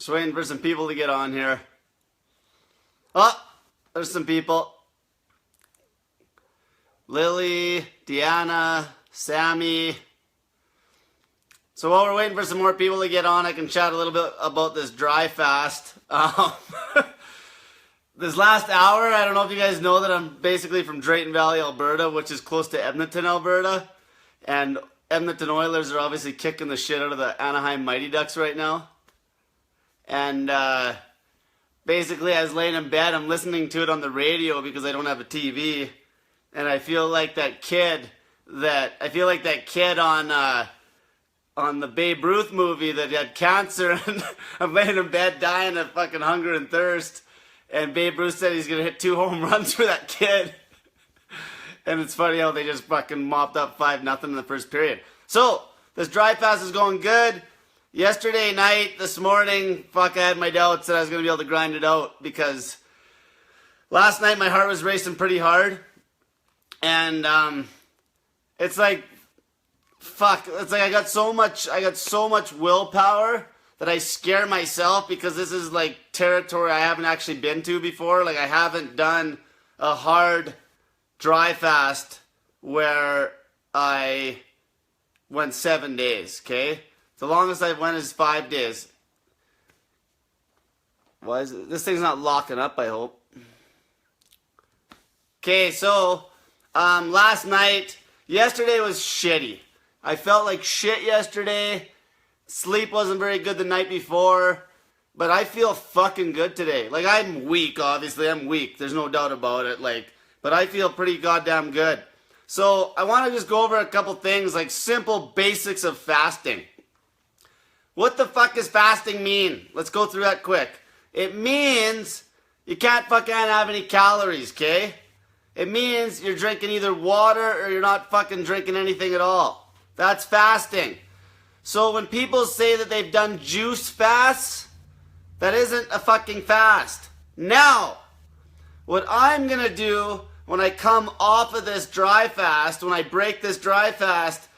Just waiting for some people to get on here. Oh, there's some people. Lily, Deanna, Sammy. So while we're waiting for some more people to get on, I can chat a little bit about this dry fast. This last hour, I don't know if you guys know that I'm basically from Drayton Valley, Alberta, which is close to Edmonton, Alberta. And Edmonton Oilers are obviously kicking the shit out of the Anaheim Mighty Ducks right now. And basically I was laying in bed, I'm listening to it on the radio because I don't have a TV. And I feel like that kid on the Babe Ruth movie that had cancer, and I'm laying in bed dying of fucking hunger and thirst. And Babe Ruth said he's going to hit 2 home runs for that kid. And it's funny how they just fucking mopped up 5-0 in the first period. So, this dry fast is going good. Yesterday night, this morning, I had my doubts that I was going to be able to grind it out. Because last night my heart was racing pretty hard. And it's like, I got so much willpower that I scare myself, because this is like territory I haven't actually been to before. Like, I haven't done a hard dry fast where I went 7 days, okay? The longest I went is 5 days. Why is it? This thing's not locking up, I hope. Okay, so yesterday was shitty. I felt like shit yesterday. Sleep wasn't very good the night before. But I feel fucking good today. Like, I'm weak, obviously. I'm weak. There's no doubt about it. But I feel pretty goddamn good. So, I want to just go over a couple things, like simple basics of fasting. What the fuck does fasting mean? Let's go through that quick. It means you can't fucking have any calories, okay? It means you're drinking either water or you're not fucking drinking anything at all. That's fasting. So when people say that they've done juice fasts, that isn't a fucking fast. Now, what I'm going to do when I come off of this dry fast, when I break this dry fast,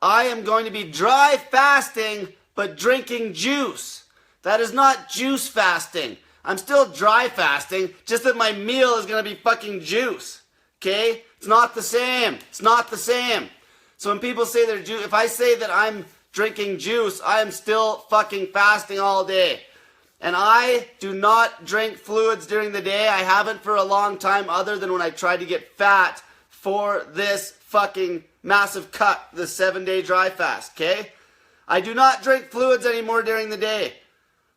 I am going to be dry fasting but drinking juice. That is not juice fasting. I'm still dry fasting, just that my meal is going to be fucking juice. Okay? It's not the same. It's not the same. So when people say they're juice, if I say that I'm drinking juice, I am still fucking fasting all day. And I do not drink fluids during the day. I haven't for a long time, other than when I tried to get fat for this fucking massive cut, the 7-day dry fast, okay? I do not drink fluids anymore during the day.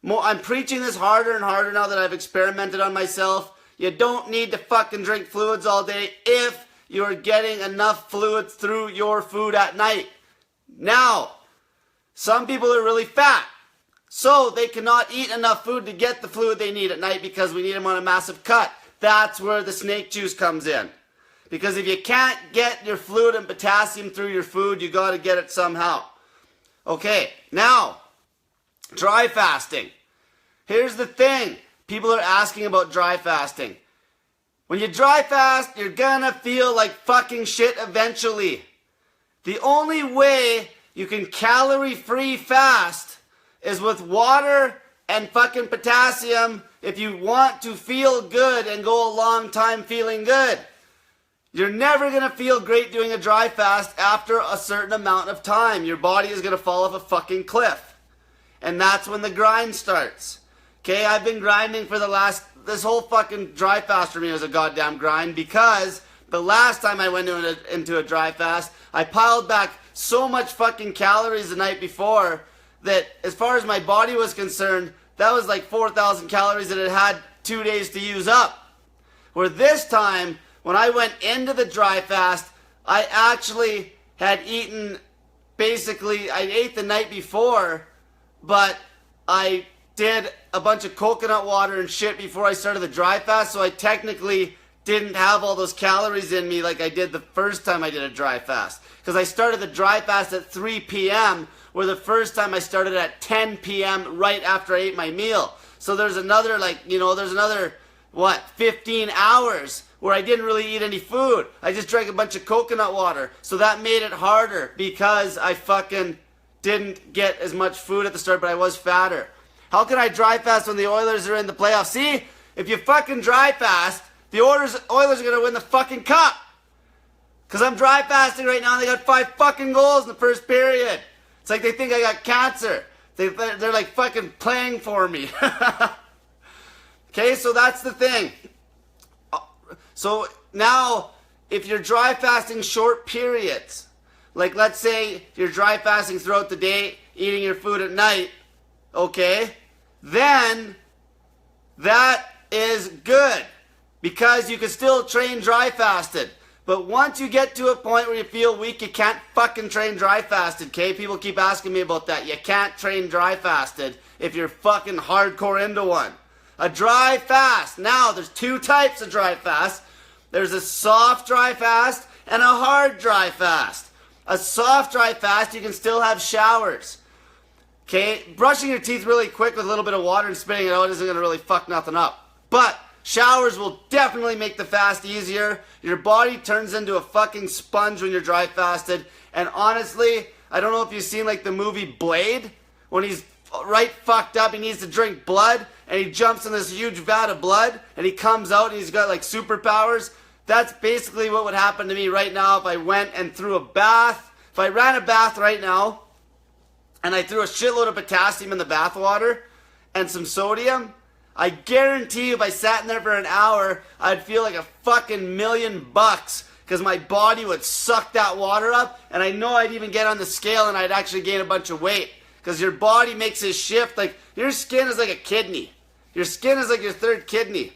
I'm preaching this harder and harder now that I've experimented on myself. You don't need to fucking drink fluids all day if you're getting enough fluids through your food at night. Now, some people are really fat, so they cannot eat enough food to get the fluid they need at night because we need them on a massive cut. That's where the snake juice comes in. Because if you can't get your fluid and potassium through your food, you got to get it somehow. Okay, now, dry fasting. Here's the thing. People are asking about dry fasting. When you dry fast, you're gonna feel like fucking shit eventually. The only way you can calorie-free fast is with water and fucking potassium if you want to feel good and go a long time feeling good. You're never going to feel great doing a dry fast after a certain amount of time. Your body is going to fall off a fucking cliff. And that's when the grind starts. Okay, I've been grinding for this whole fucking dry fast for me was a goddamn grind, because the last time I went into a dry fast, I piled back so much fucking calories the night before that, as far as my body was concerned, that was like 4,000 calories that it had 2 days to use up. Where this time, when I went into the dry fast, I actually had eaten, I ate the night before, but I did a bunch of coconut water and shit before I started the dry fast, so I technically didn't have all those calories in me like I did the first time I did a dry fast. Because I started the dry fast at 3 p.m., where the first time I started at 10 p.m. right after I ate my meal. So there's another, 15 hours where I didn't really eat any food. I just drank a bunch of coconut water. So that made it harder because I fucking didn't get as much food at the start, but I was fatter. How can I dry fast when the Oilers are in the playoffs? See, if you fucking dry fast, the Oilers are going to win the fucking cup. Because I'm dry fasting right now and they got 5 fucking goals in the first period. It's like they think I got cancer. They're like fucking playing for me. Okay, so that's the thing. So now, if you're dry fasting short periods, like let's say you're dry fasting throughout the day, eating your food at night, okay, then that is good because you can still train dry fasted. But once you get to a point where you feel weak, you can't fucking train dry fasted, okay? People keep asking me about that. You can't train dry fasted if you're fucking hardcore into one. A dry fast. Now, there's 2 types of dry fast. There's a soft dry fast and a hard dry fast. A soft dry fast, you can still have showers. Okay? Brushing your teeth really quick with a little bit of water and spitting it out isn't going to really fuck nothing up. But showers will definitely make the fast easier. Your body turns into a fucking sponge when you're dry fasted. And honestly, I don't know if you've seen like the movie Blade. When he's right fucked up, he needs to drink blood. And he jumps in this huge vat of blood. And he comes out and he's got like superpowers. That's basically what would happen to me right now if I went and threw a bath. If I ran a bath right now and I threw a shitload of potassium in the bath water and some sodium, I guarantee you if I sat in there for an hour, I'd feel like a fucking $1,000,000 because my body would suck that water up, and I know I'd even get on the scale and I'd actually gain a bunch of weight because your body makes a shift. Like, your skin is like a kidney. Your skin is like your 3rd kidney,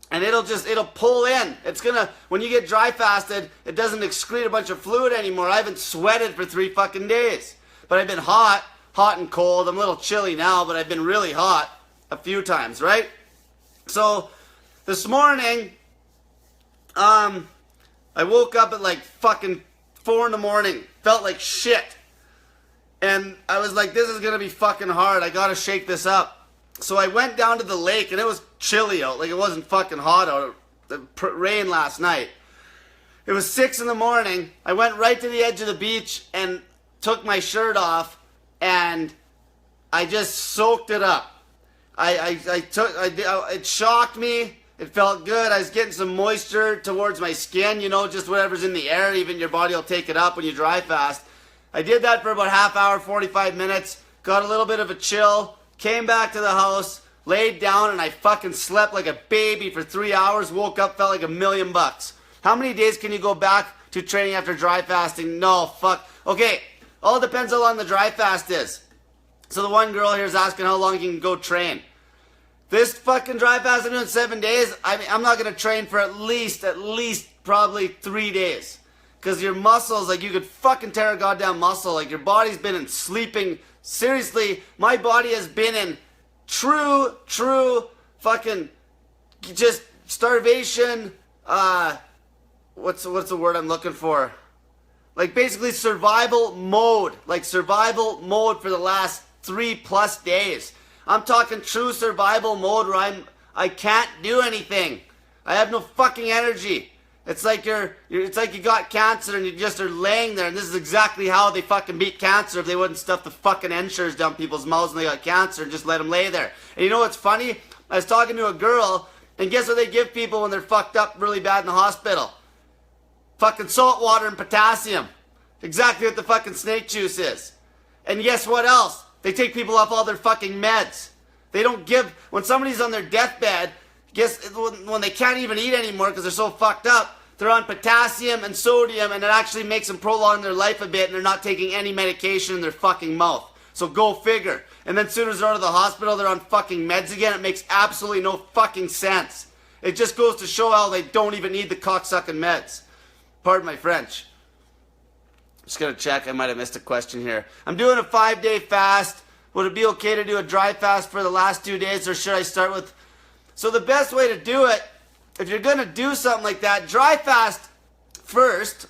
and it'll pull in. It's gonna, when you get dry fasted, it doesn't excrete a bunch of fluid anymore. I haven't sweated for 3 fucking days, but I've been hot and cold. I'm a little chilly now, but I've been really hot a few times, right? So this morning, I woke up at like fucking 4 in the morning, felt like shit, and I was like, this is gonna be fucking hard. I gotta shake this up. So I went down to the lake, and it was chilly out, like it wasn't fucking hot out. It rained last night. It was 6 in the morning. I went right to the edge of the beach and took my shirt off, and I just soaked it up. It shocked me. It felt good. I was getting some moisture towards my skin, you know, just whatever's in the air. Even your body will take it up when you dry fast. I did that for about half hour, 45 minutes. Got a little bit of a chill. Came back to the house, laid down, and I fucking slept like a baby for 3 hours. Woke up, felt like $1,000,000. How many days can you go back to training after dry fasting? No, fuck. Okay, all depends how long the dry fast is. So the one girl here is asking how long you can go train. This fucking dry fast I'm doing 7 days, I'm not going to train for at least probably 3 days. Because your muscles, like you could fucking tear a goddamn muscle. Like your body's been in sleeping. Seriously, my body has been in true fucking just starvation. What's the word I'm looking for? Like basically survival mode. Like survival mode for the last 3+ days. I'm talking true survival mode where I can't do anything. I have no fucking energy. It's like it's like you got cancer and you just are laying there, and this is exactly how they fucking beat cancer if they wouldn't stuff the fucking ensures down people's mouths when they got cancer and just let them lay there. And you know what's funny? I was talking to a girl, and guess what they give people when they're fucked up really bad in the hospital? Fucking salt water and potassium. Exactly what the fucking snake juice is. And guess what else? They take people off all their fucking meds. They don't give, when somebody's on their deathbed, when they can't even eat anymore because they're so fucked up, they're on potassium and sodium, and it actually makes them prolong their life a bit, and they're not taking any medication in their fucking mouth. So go figure. And then as soon as they're out of the hospital, they're on fucking meds again. It makes absolutely no fucking sense. It just goes to show how they don't even need the cocksucking meds. Pardon my French. Just gonna check. I might have missed a question here. I'm doing a 5-day fast. Would it be okay to do a dry fast for the last 2 days, or should I start with... So the best way to do it, if you're gonna do something like that, dry fast first.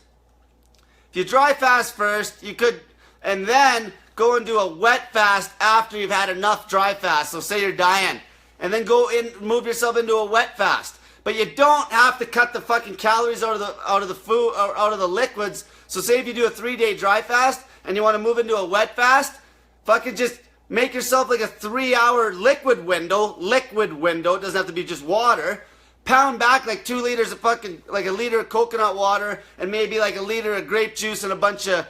If you dry fast first, you could, and then go and do a wet fast after you've had enough dry fast. So say you're dying, and then go in, move yourself into a wet fast. But you don't have to cut the fucking calories out of the food or out of the liquids. So say if you do a 3-day dry fast and you want to move into a wet fast, fucking just Make yourself like a 3-hour liquid window. It doesn't have to be just water. Pound back like 2 liters of fucking, like a liter of coconut water and maybe like a liter of grape juice and a bunch of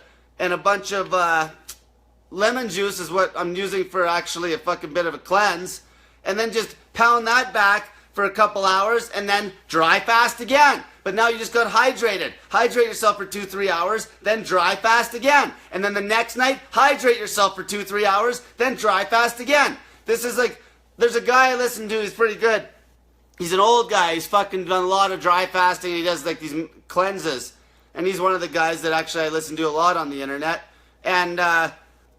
lemon juice is what I'm using for actually a fucking bit of a cleanse. And then just pound that back for a couple hours and then dry fast again. But now you just got hydrated. Hydrate yourself for 2-3 hours, then dry fast again. And then the next night, hydrate yourself for 2-3 hours, then dry fast again. This is like, there's a guy I listen to, he's pretty good. He's an old guy, he's fucking done a lot of dry fasting, and he does like these cleanses. And he's one of the guys that actually I listen to a lot on the internet. And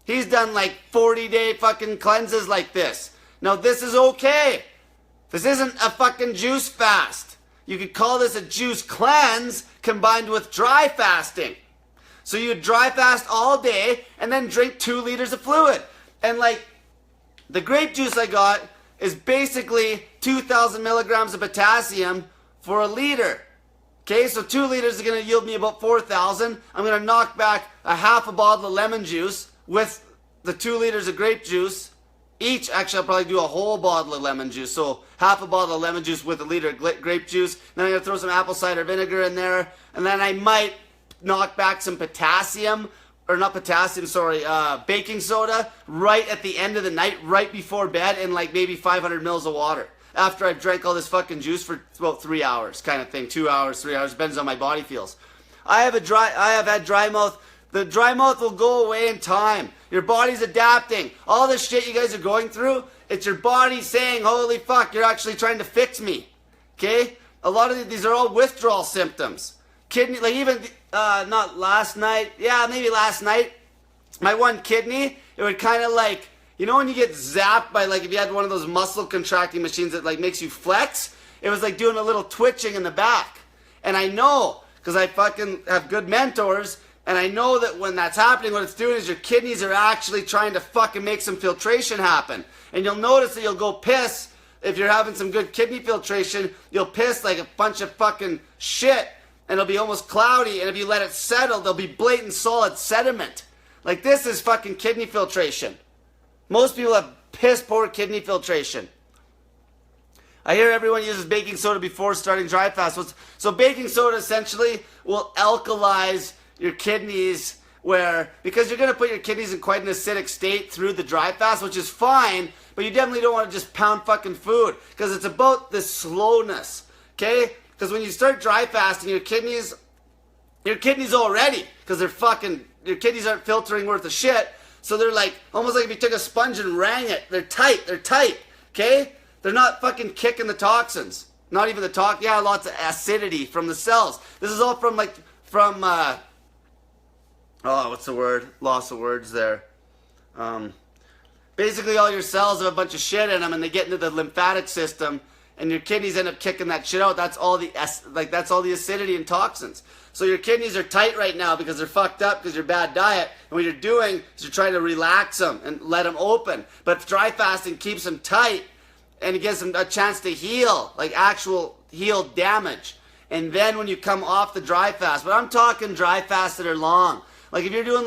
he's done like 40-day fucking cleanses like this. Now this is okay. This isn't a fucking juice fast. You could call this a juice cleanse combined with dry fasting. So you dry fast all day and then drink 2 liters of fluid. And like the grape juice I got is basically 2,000 milligrams of potassium for a liter. Okay, so 2 liters is going to yield me about 4,000. I'm going to knock back a half a bottle of lemon juice with the 2 liters of grape juice. Each, actually, I'll probably do a whole bottle of lemon juice. So half a bottle of lemon juice with a liter of grape juice. Then I'm going to throw some apple cider vinegar in there. And then I might knock back some potassium, or not potassium, sorry, baking soda right at the end of the night, right before bed, in like maybe 500 mils of water. After I've drank all this fucking juice for about 3 hours kind of thing. 2 hours, 3 hours, depends on how my body feels. I have had dry mouth. The dry mouth will go away in time. Your body's adapting. All this shit you guys are going through, it's your body saying, holy fuck, you're actually trying to fix me. Okay? A lot of these are all withdrawal symptoms. Kidney, like even, not last night, yeah, maybe last night, my one kidney, it would kind of like, you know when you get zapped by like, if you had one of those muscle contracting machines that like makes you flex, it was like doing a little twitching in the back. And I know, because I fucking have good mentors, and I know that when that's happening, what it's doing is your kidneys are actually trying to fucking make some filtration happen. And you'll notice that you'll go piss, if you're having some good kidney filtration, you'll piss like a bunch of fucking shit, and it'll be almost cloudy, and if you let it settle, there'll be blatant solid sediment. Like this is fucking kidney filtration. Most people have piss poor kidney filtration. I hear everyone uses baking soda before starting dry fast. So baking soda essentially will alkalize your kidneys, because you're going to put your kidneys in quite an acidic state through the dry fast, which is fine, but you definitely don't want to just pound fucking food, because it's about the slowness, okay? Because when you start dry fasting, your kidneys already, because your kidneys aren't filtering worth of shit, so they're like, almost like if you took a sponge and rang it, they're tight, okay? They're not fucking kicking the toxins. Not even the yeah, lots of acidity from the cells. This is all from what's the word? Loss of words there. Basically all your cells have a bunch of shit in them and they get into the lymphatic system and your kidneys end up kicking that shit out. That's all the acidity and toxins. So your kidneys are tight right now because they're fucked up because your bad diet. And what you're doing is you're trying to relax them and let them open. But dry fasting keeps them tight and it gives them a chance to heal, like actual heal damage. And then when you come off the dry fast, but I'm talking dry fasts that are long. Like if you're doing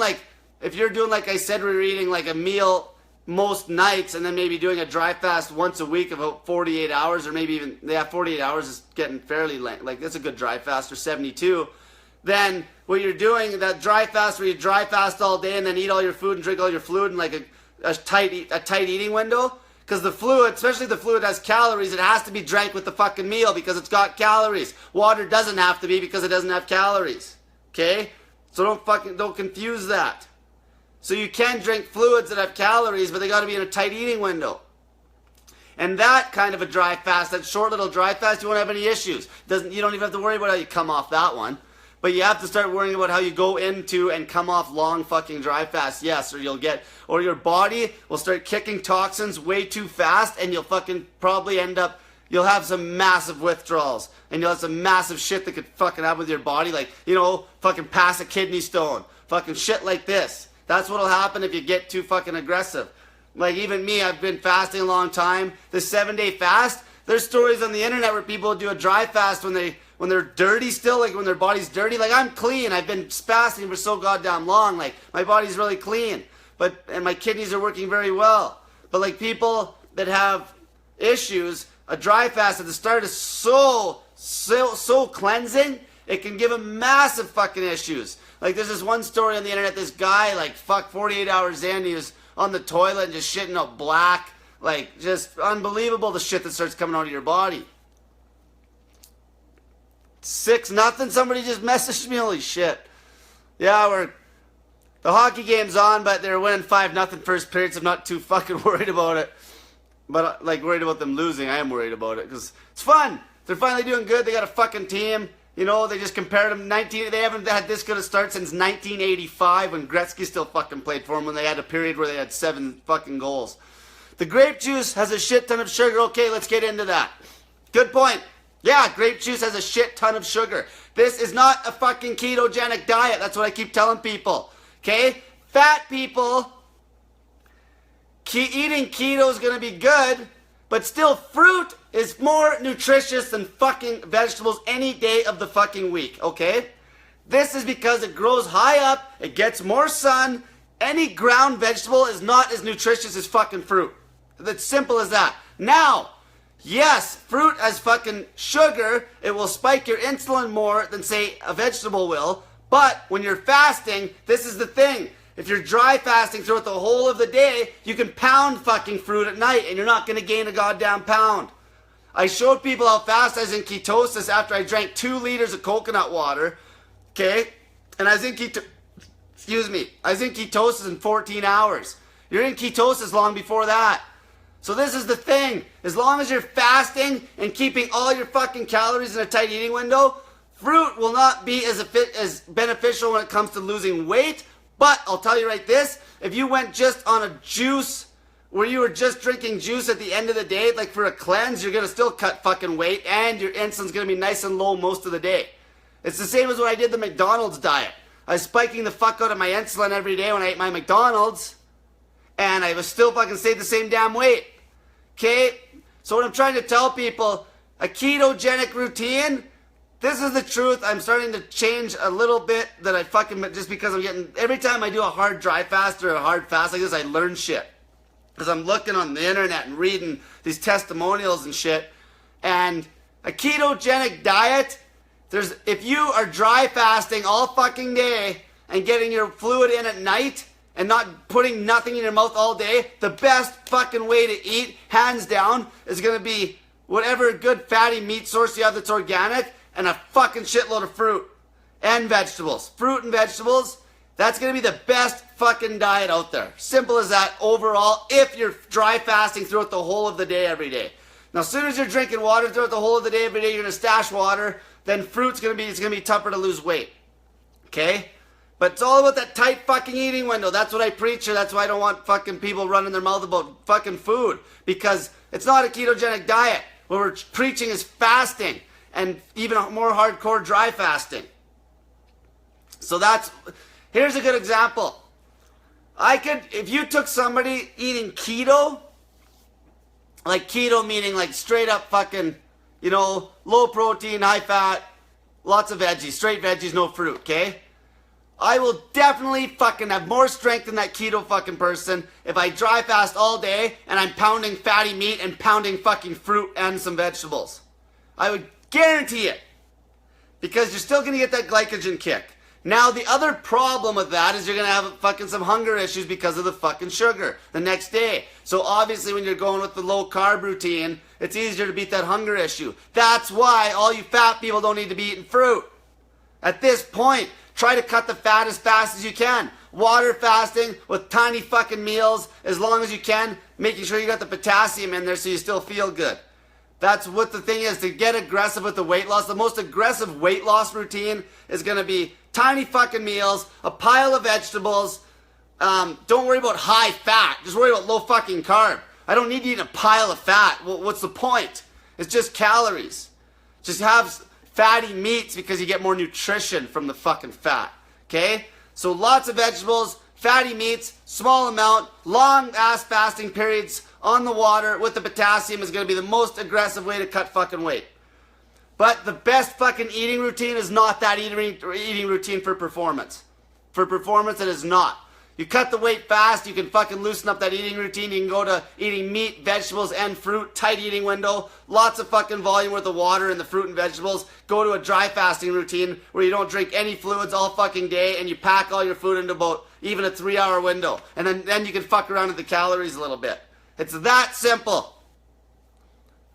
like I said, we're eating like a meal most nights and then maybe doing a dry fast once a week of about 48 hours or maybe even, 48 hours is getting fairly late. Like that's a good dry fast, or 72. Then what you're doing, that dry fast where you dry fast all day and then eat all your food and drink all your fluid in like a tight eating window. Because the fluid, especially the fluid has calories, it has to be drank with the fucking meal because it's got calories. Water doesn't have to be because it doesn't have calories. Okay? So don't confuse that. So you can drink fluids that have calories, but they got to be in a tight eating window. And that kind of a dry fast, that short little dry fast, you won't have any issues. You don't even have to worry about how you come off that one. But you have to start worrying about how you go into and come off long fucking dry fast, yes, or your body will start kicking toxins way too fast and you'll fucking probably you'll have some massive withdrawals and you'll have some massive shit that could fucking happen with your body, like, fucking pass a kidney stone, fucking shit like this. That's what'll happen if you get too fucking aggressive. Like even me, I've been fasting a long time. The 7-day fast, there's stories on the internet where people do a dry fast when they're dirty still, like when their body's dirty. Like I'm clean, I've been fasting for so goddamn long, like my body's really clean. and my kidneys are working very well. But like people that have issues, a dry fast at the start is so cleansing, it can give them massive fucking issues. Like there's this one story on the internet, this guy, like 48 hours in, he was on the toilet and just shitting out black. Like, just unbelievable the shit that starts coming out of your body. 6-0, somebody just messaged me, holy shit. Yeah, the hockey game's on, but they're winning 5-0 first period, so I'm not too fucking worried about it. But, like, worried about them losing, I am worried about it, because it's fun. They're finally doing good, they got a fucking team. You know, they just compared them, they haven't had this good a start since 1985, when Gretzky still fucking played for them, when they had a period where they had 7 fucking goals. The grape juice has a shit ton of sugar. Okay, let's get into that. Good point. Yeah, grape juice has a shit ton of sugar. This is not a fucking ketogenic diet. That's what I keep telling people. Okay? Fat people, eating keto is going to be good, but still fruit is more nutritious than fucking vegetables any day of the fucking week. Okay? This is because it grows high up, it gets more sun. Any ground vegetable is not as nutritious as fucking fruit. It's simple as that. Now, yes, fruit has fucking sugar. It will spike your insulin more than, say, a vegetable will. But when you're fasting, this is the thing. If you're dry fasting throughout the whole of the day, you can pound fucking fruit at night and you're not going to gain a goddamn pound. I showed people how fast I was in ketosis after I drank 2 liters of coconut water. Okay? And I was in ketosis in 14 hours. You're in ketosis long before that. So this is the thing. As long as you're fasting and keeping all your fucking calories in a tight eating window, fruit will not be as beneficial when it comes to losing weight. But I'll tell you right this, if you went just on a juice, where you were just drinking juice at the end of the day, like for a cleanse, you're going to still cut fucking weight and your insulin's going to be nice and low most of the day. It's the same as when I did the McDonald's diet. I was spiking the fuck out of my insulin every day when I ate my McDonald's, and I was still fucking stayed the same damn weight. Okay? So what I'm trying to tell people, a ketogenic routine, this is the truth. I'm starting to change a little bit that I fucking, just because I'm getting, every time I do a hard dry fast or a hard fast like this, I learn shit. Because I'm looking on the internet and reading these testimonials and shit. And a ketogenic diet, if you are dry fasting all fucking day and getting your fluid in at night, and not putting nothing in your mouth all day, the best fucking way to eat, hands down, is going to be whatever good fatty meat source you have that's organic, and a fucking shitload of fruit and vegetables. Fruit and vegetables, that's going to be the best fucking diet out there. Simple as that overall, if you're dry fasting throughout the whole of the day every day. Now, as soon as you're drinking water throughout the whole of the day every day, you're going to stash water, then it's going to be tougher to lose weight. Okay? But it's all about that tight fucking eating window. That's what I preach, and that's why I don't want fucking people running their mouth about fucking food. Because it's not a ketogenic diet. What we're preaching is fasting, and even more hardcore dry fasting. So here's a good example. If you took somebody eating keto, like keto meaning like straight up fucking, low protein, high fat, lots of veggies, straight veggies, no fruit, okay? I will definitely fucking have more strength than that keto fucking person if I dry fast all day and I'm pounding fatty meat and pounding fucking fruit and some vegetables. I would guarantee it. Because you're still going to get that glycogen kick. Now, the other problem with that is you're going to have fucking some hunger issues because of the fucking sugar the next day. So obviously when you're going with the low carb routine, it's easier to beat that hunger issue. That's why all you fat people don't need to be eating fruit. At this point, try to cut the fat as fast as you can. Water fasting with tiny fucking meals as long as you can, making sure you got the potassium in there so you still feel good. That's what the thing is, to get aggressive with the weight loss. The most aggressive weight loss routine is going to be tiny fucking meals, a pile of vegetables. Don't worry about high fat. Just worry about low fucking carb. I don't need to eat a pile of fat. Well, what's the point? It's just calories. Just have fatty meats because you get more nutrition from the fucking fat. Okay? So lots of vegetables, fatty meats, small amount, long ass fasting periods on the water with the potassium is going to be the most aggressive way to cut fucking weight. But the best fucking eating routine is not that eating routine for performance. For performance, it is not. You cut the weight fast, you can fucking loosen up that eating routine. You can go to eating meat, vegetables, and fruit, tight eating window, lots of fucking volume worth of water in the fruit and vegetables. Go to a dry fasting routine where you don't drink any fluids all fucking day and you pack all your food into about even a 3-hour window. And then you can fuck around with the calories a little bit. It's that simple.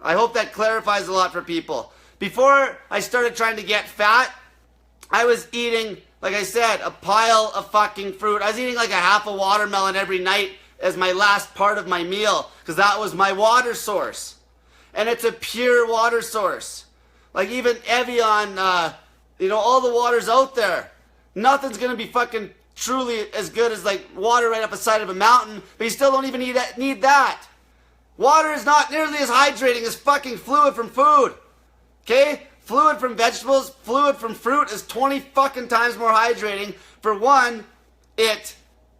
I hope that clarifies a lot for people. Before I started trying to get fat, I was eating, like I said, a pile of fucking fruit. I was eating like a half a watermelon every night as my last part of my meal because that was my water source. And it's a pure water source. Like even Evian, all the water's out there. Nothing's going to be fucking truly as good as like water right up the side of a mountain, but you still don't even need that. Water is not nearly as hydrating as fucking fluid from food. Okay? Fluid from vegetables, fluid from fruit is 20 fucking times more hydrating. For one, it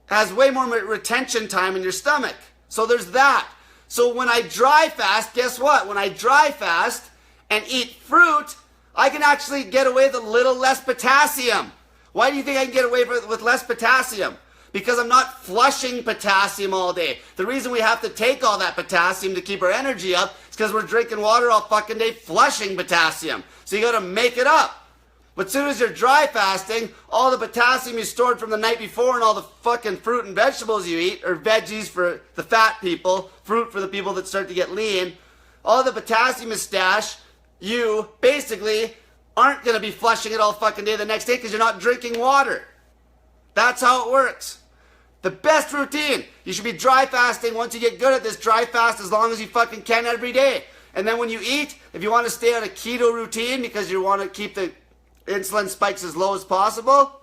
has way more retention time in your stomach. So there's that. So when I dry fast, guess what? When I dry fast and eat fruit, I can actually get away with a little less potassium. Why do you think I can get away with less potassium? Because I'm not flushing potassium all day. The reason we have to take all that potassium to keep our energy up is because we're drinking water all fucking day flushing potassium. So you gotta make it up. But as soon as you're dry fasting, all the potassium you stored from the night before and all the fucking fruit and vegetables you eat, or veggies for the fat people, fruit for the people that start to get lean, all the potassium is stashed, you basically aren't gonna be flushing it all fucking day the next day because you're not drinking water. That's how it works. The best routine. You should be dry fasting. Once you get good at this, dry fast as long as you fucking can every day. And then when you eat, if you want to stay on a keto routine because you want to keep the insulin spikes as low as possible,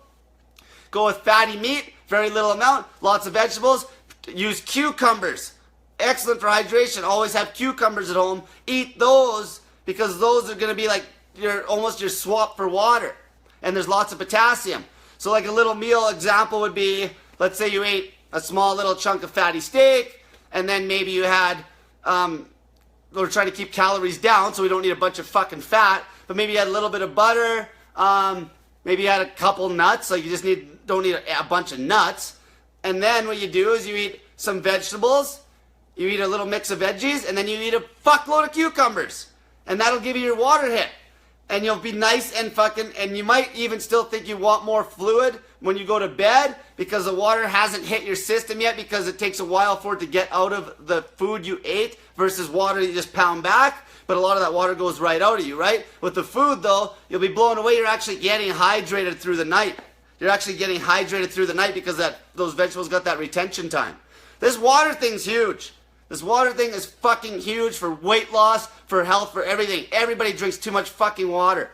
go with fatty meat, very little amount, lots of vegetables. Use cucumbers. Excellent for hydration. Always have cucumbers at home. Eat those because those are going to be like almost your swap for water. And there's lots of potassium. So like a little meal example would be, let's say you ate a small little chunk of fatty steak, and then maybe you had, we're trying to keep calories down so we don't need a bunch of fucking fat, but maybe you had a little bit of butter, maybe you had a couple nuts, like you just don't need a bunch of nuts. And then what you do is you eat some vegetables, you eat a little mix of veggies, and then you eat a fuckload of cucumbers. And that'll give you your water hit. And you'll be nice and fucking, and you might even still think you want more fluid when you go to bed because the water hasn't hit your system yet because it takes a while for it to get out of the food you ate versus water you just pound back. But a lot of that water goes right out of you, right? With the food though, you'll be blown away. You're actually getting hydrated through the night. You're actually getting hydrated through the night because those vegetables got that retention time. This water thing's huge. This water thing is fucking huge for weight loss, for health, for everything. Everybody drinks too much fucking water.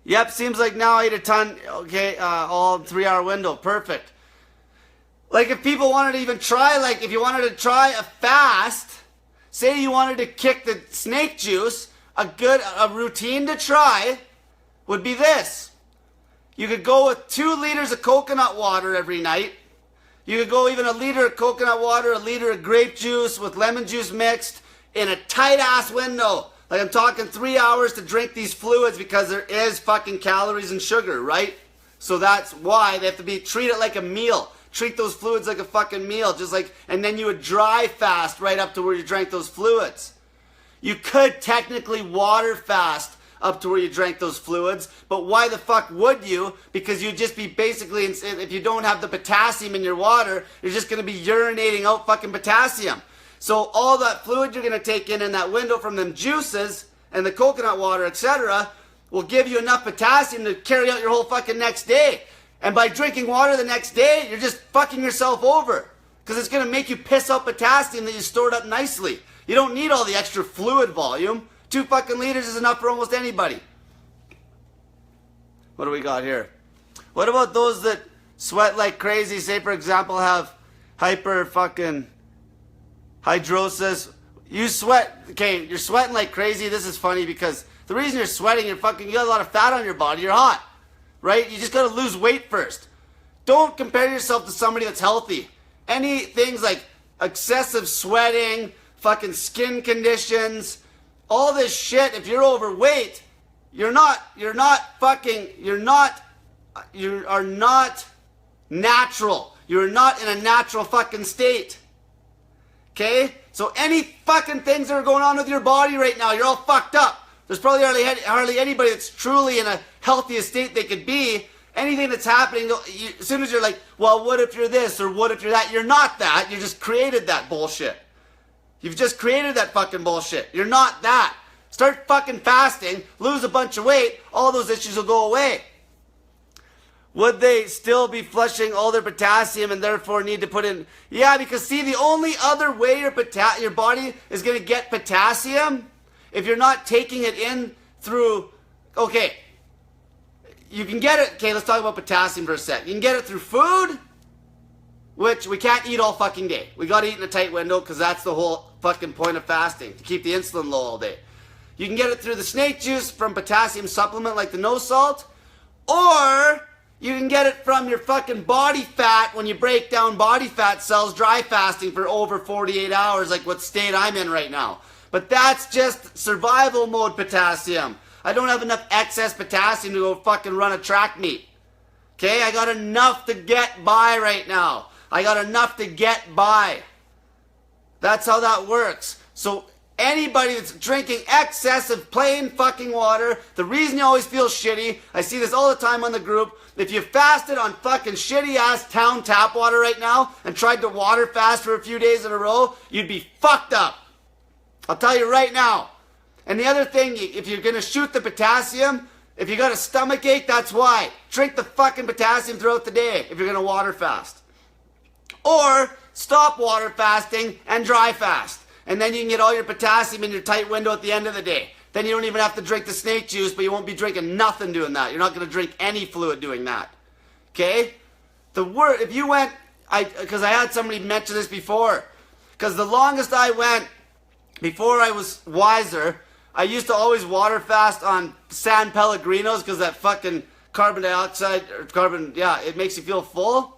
Yep, seems like now I ate a ton. Okay, all 3-hour window. Perfect. Like if people wanted to even try, like if you wanted to try a fast, say you wanted to kick the snake juice, a routine to try would be this. You could go with 2 liters of coconut water every night. You could go even a liter of coconut water, a liter of grape juice with lemon juice mixed in a tight ass window. Like I'm talking 3 hours to drink these fluids because there is fucking calories and sugar, right? So that's why they have to treat it like a meal. Treat those fluids like a fucking meal, just like, and then you would dry fast right up to where you drank those fluids. You could technically water fast up to where you drank those fluids, but why the fuck would you? Because you'd just be basically, if you don't have the potassium in your water, you're just going to be urinating out fucking potassium. So all that fluid you're going to take in that window from them juices and the coconut water, etc., will give you enough potassium to carry out your whole fucking next day. And by drinking water the next day, you're just fucking yourself over. Because it's going to make you piss out potassium that you stored up nicely. You don't need all the extra fluid volume. 2 fucking liters is enough for almost anybody. What do we got here? What about those that sweat like crazy? Say, for example, have hyper fucking hydrosis. You sweat. Okay, you're sweating like crazy. This is funny because the reason you're sweating, you got a lot of fat on your body. You're hot, right? You just got to lose weight first. Don't compare yourself to somebody that's healthy. Any things like excessive sweating, fucking skin conditions, all this shit, if you're overweight, you're not you are not natural. You're not in a natural fucking state. Okay? So any fucking things that are going on with your body right now, you're all fucked up. There's probably hardly anybody that's truly in a healthiest state they could be. Anything that's happening, as soon as you're like, well, what if you're this or what if you're that? You're not that. You just created that bullshit. You've just created that fucking bullshit. You're not that. Start fucking fasting, lose a bunch of weight, all those issues will go away. Would they still be flushing all their potassium and therefore need to put in? Yeah, because see, the only other way your body is going to get potassium, if you're not taking it in through, okay, you can get it, okay, let's talk about potassium for a sec. You can get it through food, which we can't eat all fucking day. We got to eat in a tight window because that's the whole fucking point of fasting, to keep the insulin low all day. You can get it through the snake juice from potassium supplement like the no salt, or you can get it from your fucking body fat when you break down body fat cells dry fasting for over 48 hours like what state I'm in right now. But that's just survival mode potassium. I don't have enough excess potassium to go fucking run a track meet. Okay, I got enough to get by right now. I got enough to get by. That's how that works. So anybody that's drinking excessive plain fucking water, the reason you always feel shitty, I see this all the time on the group, if you fasted on fucking shitty ass town tap water right now and tried to water fast for a few days in a row, you'd be fucked up. I'll tell you right now. And the other thing, if you're gonna shoot the potassium, if you got a stomach ache, that's why. Drink the fucking potassium throughout the day if you're gonna water fast. Or stop water fasting and dry fast. And then you can get all your potassium in your tight window at the end of the day. Then you don't even have to drink the snake juice, but you won't be drinking nothing doing that. You're not going to drink any fluid doing that. Okay? If you went, because I had somebody mention this before, because the longest I went, before I was wiser, I used to always water fast on San Pellegrinos, because that fucking carbon dioxide, it makes you feel full.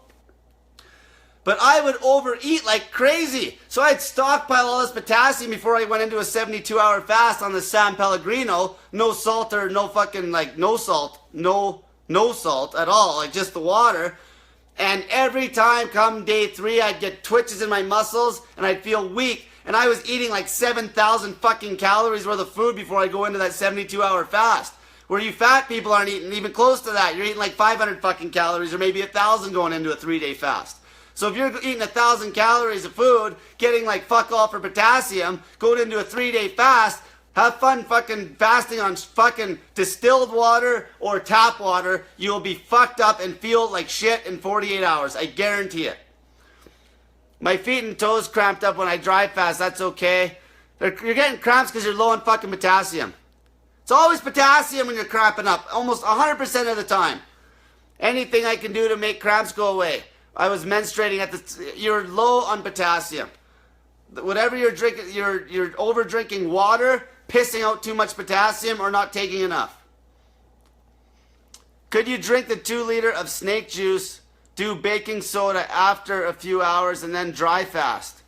But I would overeat like crazy. So I'd stockpile all this potassium before I went into a 72-hour fast on the San Pellegrino. No salt or no fucking, no salt. No salt at all. Like just the water. And every time come day 3, I'd get twitches in my muscles and I'd feel weak. And I was eating like 7,000 fucking calories worth of food before I go into that 72-hour fast. Where you fat people aren't eating even close to that. You're eating like 500 fucking calories or maybe 1,000 going into a 3-day fast. So if you're eating 1,000 calories of food, getting like fuck all for potassium, going into a 3-day fast, have fun fucking fasting on fucking distilled water or tap water, you'll be fucked up and feel like shit in 48 hours. I guarantee it. My feet and toes cramped up when I dry fast, that's okay. You're getting cramps because you're low on fucking potassium. It's always potassium when you're cramping up, almost 100% of the time. Anything I can do to make cramps go away. I was menstruating you're low on potassium. Whatever you're drinking, you're over drinking water, pissing out too much potassium, or not taking enough. Could you drink the 2 liter of snake juice, do baking soda after a few hours, and then dry fast?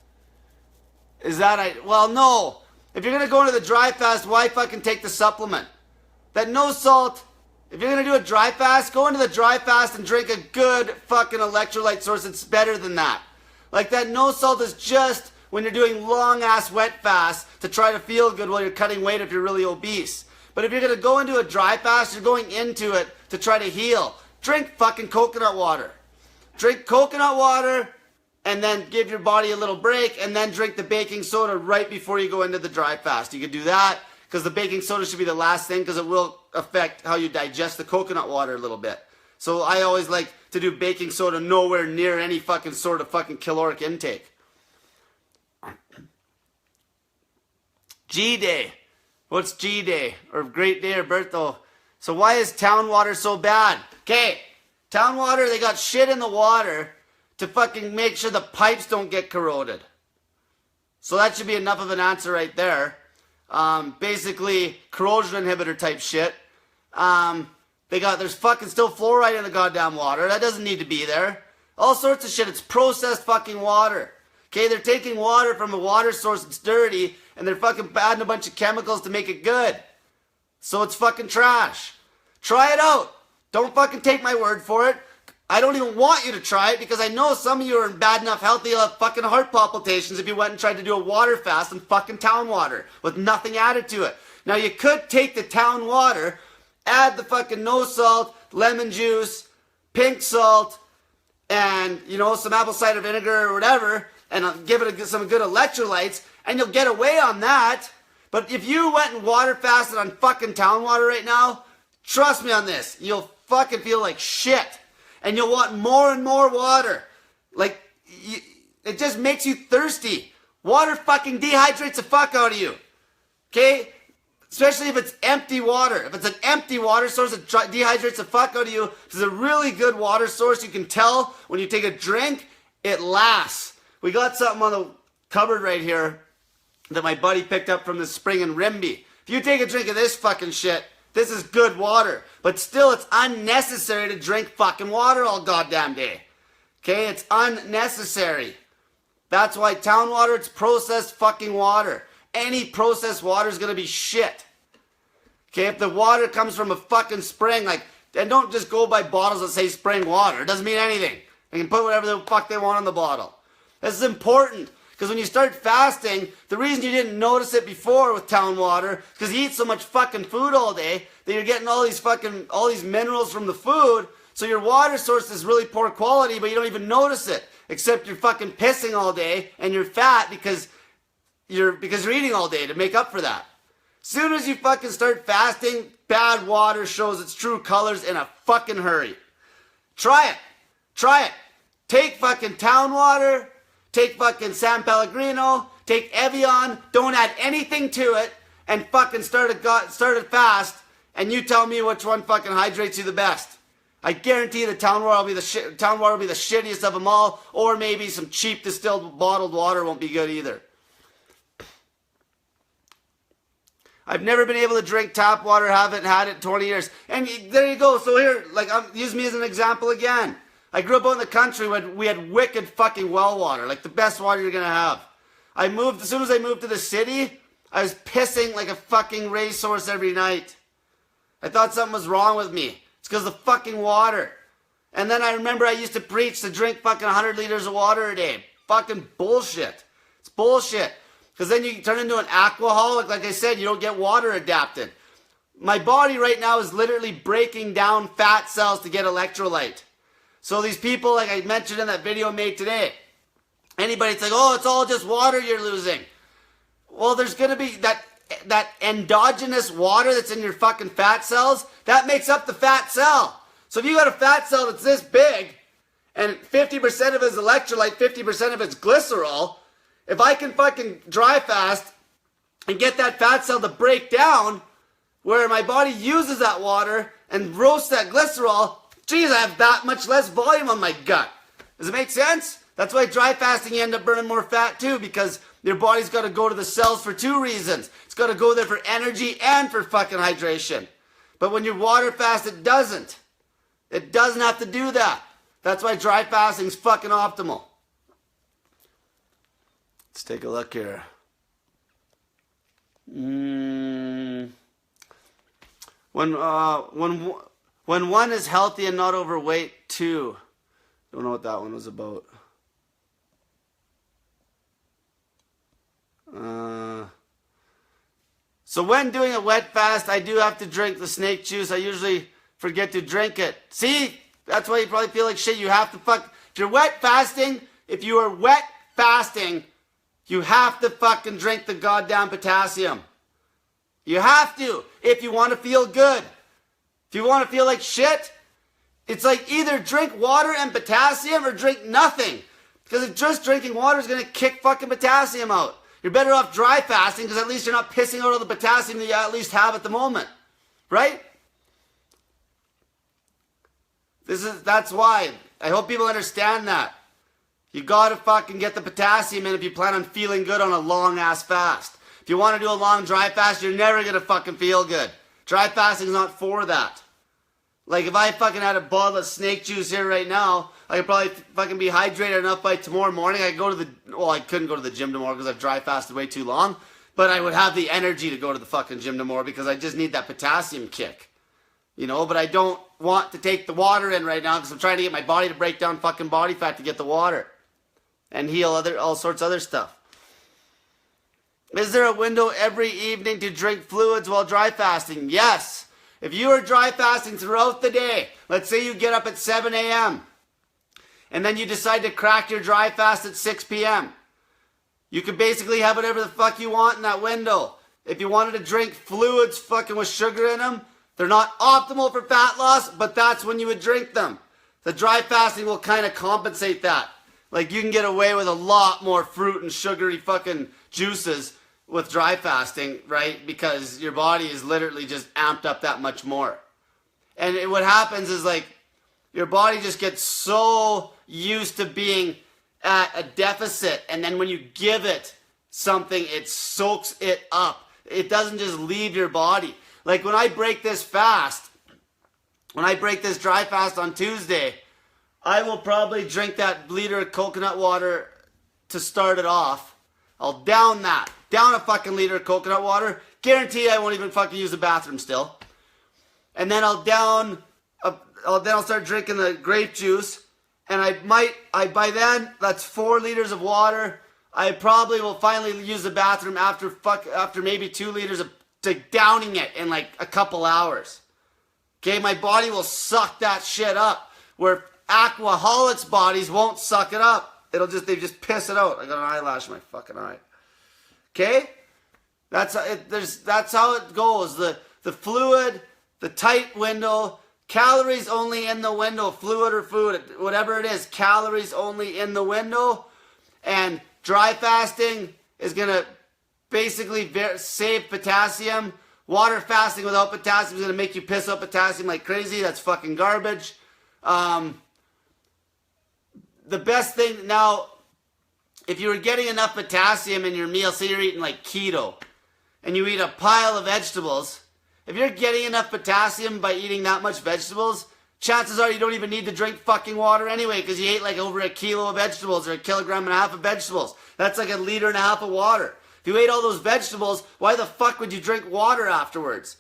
Well, no. If you're going to go into the dry fast, why fucking take the supplement? That no salt. If you're going to do a dry fast, go into the dry fast and drink a good fucking electrolyte source that's better than that. Like that no salt is just when you're doing long ass wet fasts to try to feel good while you're cutting weight if you're really obese. But if you're going to go into a dry fast, you're going into it to try to heal. Drink fucking coconut water. Drink coconut water and then give your body a little break and then drink the baking soda right before you go into the dry fast. You could do that. Because the baking soda should be the last thing because it will affect how you digest the coconut water a little bit. So I always like to do baking soda nowhere near any fucking sort of fucking caloric intake. G-Day. What's G-Day? Or Great Day or Birthday? So why is town water so bad? Okay, town water, they got shit in the water to fucking make sure the pipes don't get corroded. So that should be enough of an answer right there. Basically corrosion inhibitor type shit. There's fucking still fluoride in the goddamn water. That doesn't need to be there. All sorts of shit. It's processed fucking water. Okay, they're taking water from a water source that's dirty and they're fucking adding a bunch of chemicals to make it good. So it's fucking trash. Try it out. Don't fucking take my word for it. I don't even want you to try it because I know some of you are in bad enough health you'll have fucking heart palpitations if you went and tried to do a water fast in fucking town water with nothing added to it. Now you could take the town water, add the fucking no salt, lemon juice, pink salt, and, you know, some apple cider vinegar or whatever, and give it some good electrolytes, and you'll get away on that. But if you went and water fasted on fucking town water right now, trust me on this, you'll fucking feel like shit. And you'll want more and more water. Like, it just makes you thirsty. Water fucking dehydrates the fuck out of you. Okay? Especially if it's empty water. If it's an empty water source, it dehydrates the fuck out of you. If it's a really good water source, you can tell when you take a drink, it lasts. We got something on the cupboard right here that my buddy picked up from the spring in Rimby. If you take a drink of this fucking shit, this is good water. But still, it's unnecessary to drink fucking water all goddamn day. Okay? It's unnecessary. That's why town water, it's processed fucking water. Any processed water is going to be shit. Okay? If the water comes from a fucking spring, like, and don't just go buy bottles that say spring water. It doesn't mean anything. They can put whatever the fuck they want on the bottle. This is important. Because when you start fasting, the reason you didn't notice it before with town water is because you eat so much fucking food all day that you're getting all these minerals from the food. So your water source is really poor quality, but you don't even notice it. Except you're fucking pissing all day and you're fat because you're eating all day to make up for that. Soon as you fucking start fasting, bad water shows its true colors in a fucking hurry. Try it. Try it. Take fucking town water. Take fucking San Pellegrino, take Evian, don't add anything to it, and fucking start a fast, and you tell me which one fucking hydrates you the best. I guarantee the town water will be the shittiest of them all, or maybe some cheap distilled bottled water won't be good either. I've never been able to drink tap water, haven't had it in 20 years. And there you go. So here, like, use me as an example again. I grew up out in the country when we had wicked fucking well water, like the best water you're gonna have. As soon as I moved to the city, I was pissing like a fucking racehorse every night. I thought something was wrong with me. It's because of the fucking water. And then I remember I used to preach to drink fucking 100 liters of water a day. Fucking bullshit. It's bullshit. Because then you turn into an aquaholic. Like I said, you don't get water adapted. My body right now is literally breaking down fat cells to get electrolyte. So these people, like I mentioned in that video I made today, anybody's like, oh, it's all just water you're losing. Well, there's going to be that endogenous water that's in your fucking fat cells, that makes up the fat cell. So if you got a fat cell that's this big, and 50% of it is electrolyte, 50% of it's glycerol, if I can fucking dry fast and get that fat cell to break down, where my body uses that water and roasts that glycerol, geez, I have that much less volume on my gut. Does it make sense? That's why dry fasting you end up burning more fat too, because your body's got to go to the cells for two reasons. It's got to go there for energy and for fucking hydration. But when you water fast, it doesn't. It doesn't have to do that. That's why dry fasting is fucking optimal. Let's take a look here. When one is healthy and not overweight, too. Don't know what that one was about. So when doing a wet fast, I do have to drink the snake juice. I usually forget to drink it. See? That's why you probably feel like shit. You have to if you're wet fasting, you have to fucking drink the goddamn potassium. You have to, if you want to feel good. If you want to feel like shit, it's like either drink water and potassium or drink nothing. Because if just drinking water is going to kick fucking potassium out. You're better off dry fasting because at least you're not pissing out all the potassium that you at least have at the moment. Right? That's why. I hope people understand that. You gotta fucking get the potassium in if you plan on feeling good on a long ass fast. If you want to do a long dry fast, you're never gonna fucking feel good. Dry fasting is not for that. Like if I fucking had a bottle of snake juice here right now, I could probably fucking be hydrated enough by tomorrow morning. I couldn't go to the gym tomorrow because I've dry fasted way too long. But I would have the energy to go to the fucking gym tomorrow because I just need that potassium kick. You know, but I don't want to take the water in right now because I'm trying to get my body to break down fucking body fat to get the water and heal all sorts of other stuff. Is there a window every evening to drink fluids while dry fasting? Yes. If you are dry fasting throughout the day, let's say you get up at 7 a.m. and then you decide to crack your dry fast at 6 p.m. You can basically have whatever the fuck you want in that window. If you wanted to drink fluids fucking with sugar in them, they're not optimal for fat loss, but that's when you would drink them. The dry fasting will kind of compensate that. Like you can get away with a lot more fruit and sugary fucking juices with dry fasting, right? Because your body is literally just amped up that much more. And what happens is like your body just gets so used to being at a deficit, and then when you give it something, it soaks it up. It doesn't just leave your body. Like when I break this fast, when I break this dry fast on Tuesday, I will probably drink that liter of coconut water to start it off. I'll down a fucking liter of coconut water. Guarantee I won't even fucking use the bathroom still. And then I'll start drinking the grape juice. And by then, that's 4 liters of water. I probably will finally use the bathroom after maybe 2 liters of downing it in like a couple hours. Okay, my body will suck that shit up. Where aquaholics' bodies won't suck it up. They just piss it out. I got an eyelash in my fucking eye. Okay? That's how it goes. The fluid, the tight window, calories only in the window, fluid or food, whatever it is, calories only in the window. And dry fasting is going to basically save potassium. Water fasting without potassium is going to make you piss out potassium like crazy. That's fucking garbage. The best thing now, if you were getting enough potassium in your meal, say you're eating like keto, and you eat a pile of vegetables, if you're getting enough potassium by eating that much vegetables, chances are you don't even need to drink fucking water anyway, because you ate like over 1 kilo of vegetables or 1.5 kilograms of vegetables. That's like 1.5 liters of water. If you ate all those vegetables, why the fuck would you drink water afterwards?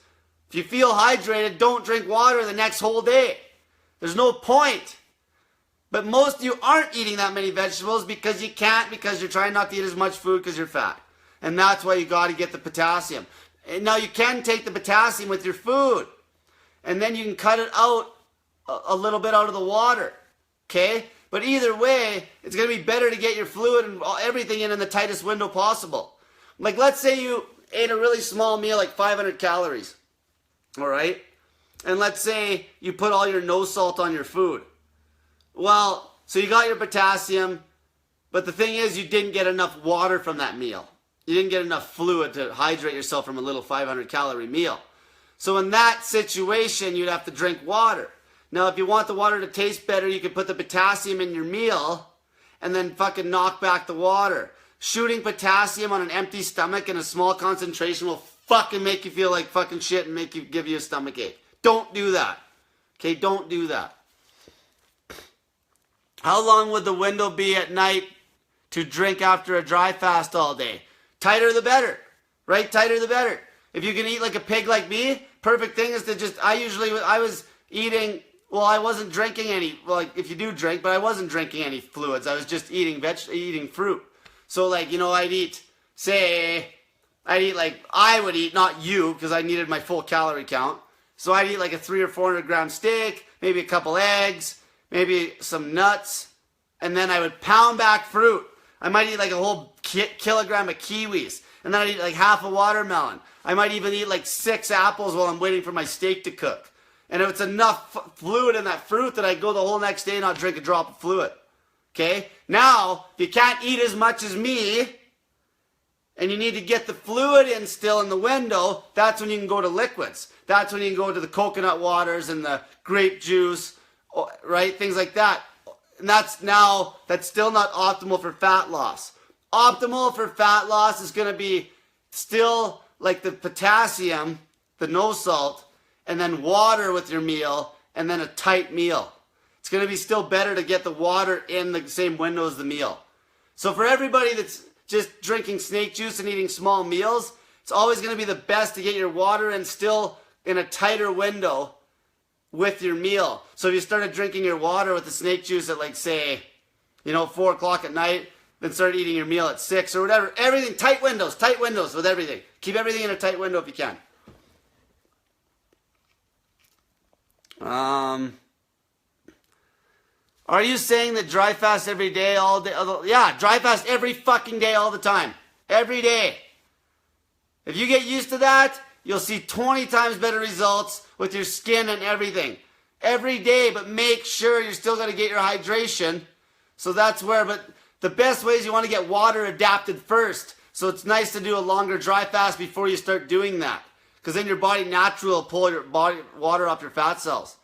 If you feel hydrated, don't drink water the next whole day. There's no point. But most of you aren't eating that many vegetables because you can't, because you're trying not to eat as much food because you're fat. And that's why you got to get the potassium. And now you can take the potassium with your food. And then you can cut it out a little bit out of the water. Okay? But either way, it's going to be better to get your fluid and everything in the tightest window possible. Like let's say you ate a really small meal, like 500 calories. Alright? And let's say you put all your no salt on your food. Well, so you got your potassium, but the thing is you didn't get enough water from that meal. You didn't get enough fluid to hydrate yourself from a little 500 calorie meal. So in that situation, you'd have to drink water. Now, if you want the water to taste better, you can put the potassium in your meal and then fucking knock back the water. Shooting potassium on an empty stomach in a small concentration will fucking make you feel like fucking shit and give you a stomach ache. Don't do that. Okay, don't do that. How long would the window be at night to drink after a dry fast all day? Tighter the better, right? Tighter the better. If you can eat like a pig like me, perfect thing is to I was eating, well, I wasn't drinking any, well, like if you do drink, but I wasn't drinking any fluids. I was just eating fruit. So like, I'd eat, I would eat, not you, because I needed my full calorie count. So I'd eat like a 300 or 400 gram steak, maybe a couple eggs, maybe some nuts, and then I would pound back fruit. I might eat like a whole kilogram of kiwis, and then I'd eat like half a watermelon. I might even eat like 6 apples while I'm waiting for my steak to cook. And if it's enough fluid in that fruit, that I'd go the whole next day and not drink a drop of fluid. Okay? Now, if you can't eat as much as me, and you need to get the fluid in still in the window, that's when you can go to liquids. That's when you can go to the coconut waters and the grape juice, right? Things like that. And that's still not optimal for fat loss. Optimal for fat loss is going to be still like the potassium, the no salt, and then water with your meal, and then a tight meal. It's going to be still better to get the water in the same window as the meal. So for everybody that's just drinking snake juice and eating small meals, it's always going to be the best to get your water in still in a tighter window with your meal. So if you started drinking your water with the snake juice at like, say, 4 o'clock at night, then start eating your meal at 6 or whatever. Everything, tight windows with everything. Keep everything in a tight window if you can. Are you saying that dry fast every day, all day? Yeah, dry fast every fucking day, all the time. Every day. If you get used to that, you'll see 20 times better results with your skin and everything. Every day, but make sure you're still going to get your hydration. So that's where, but the best way is you want to get water adapted first. So it's nice to do a longer dry fast before you start doing that. Because then your body naturally will pull your body water off your fat cells.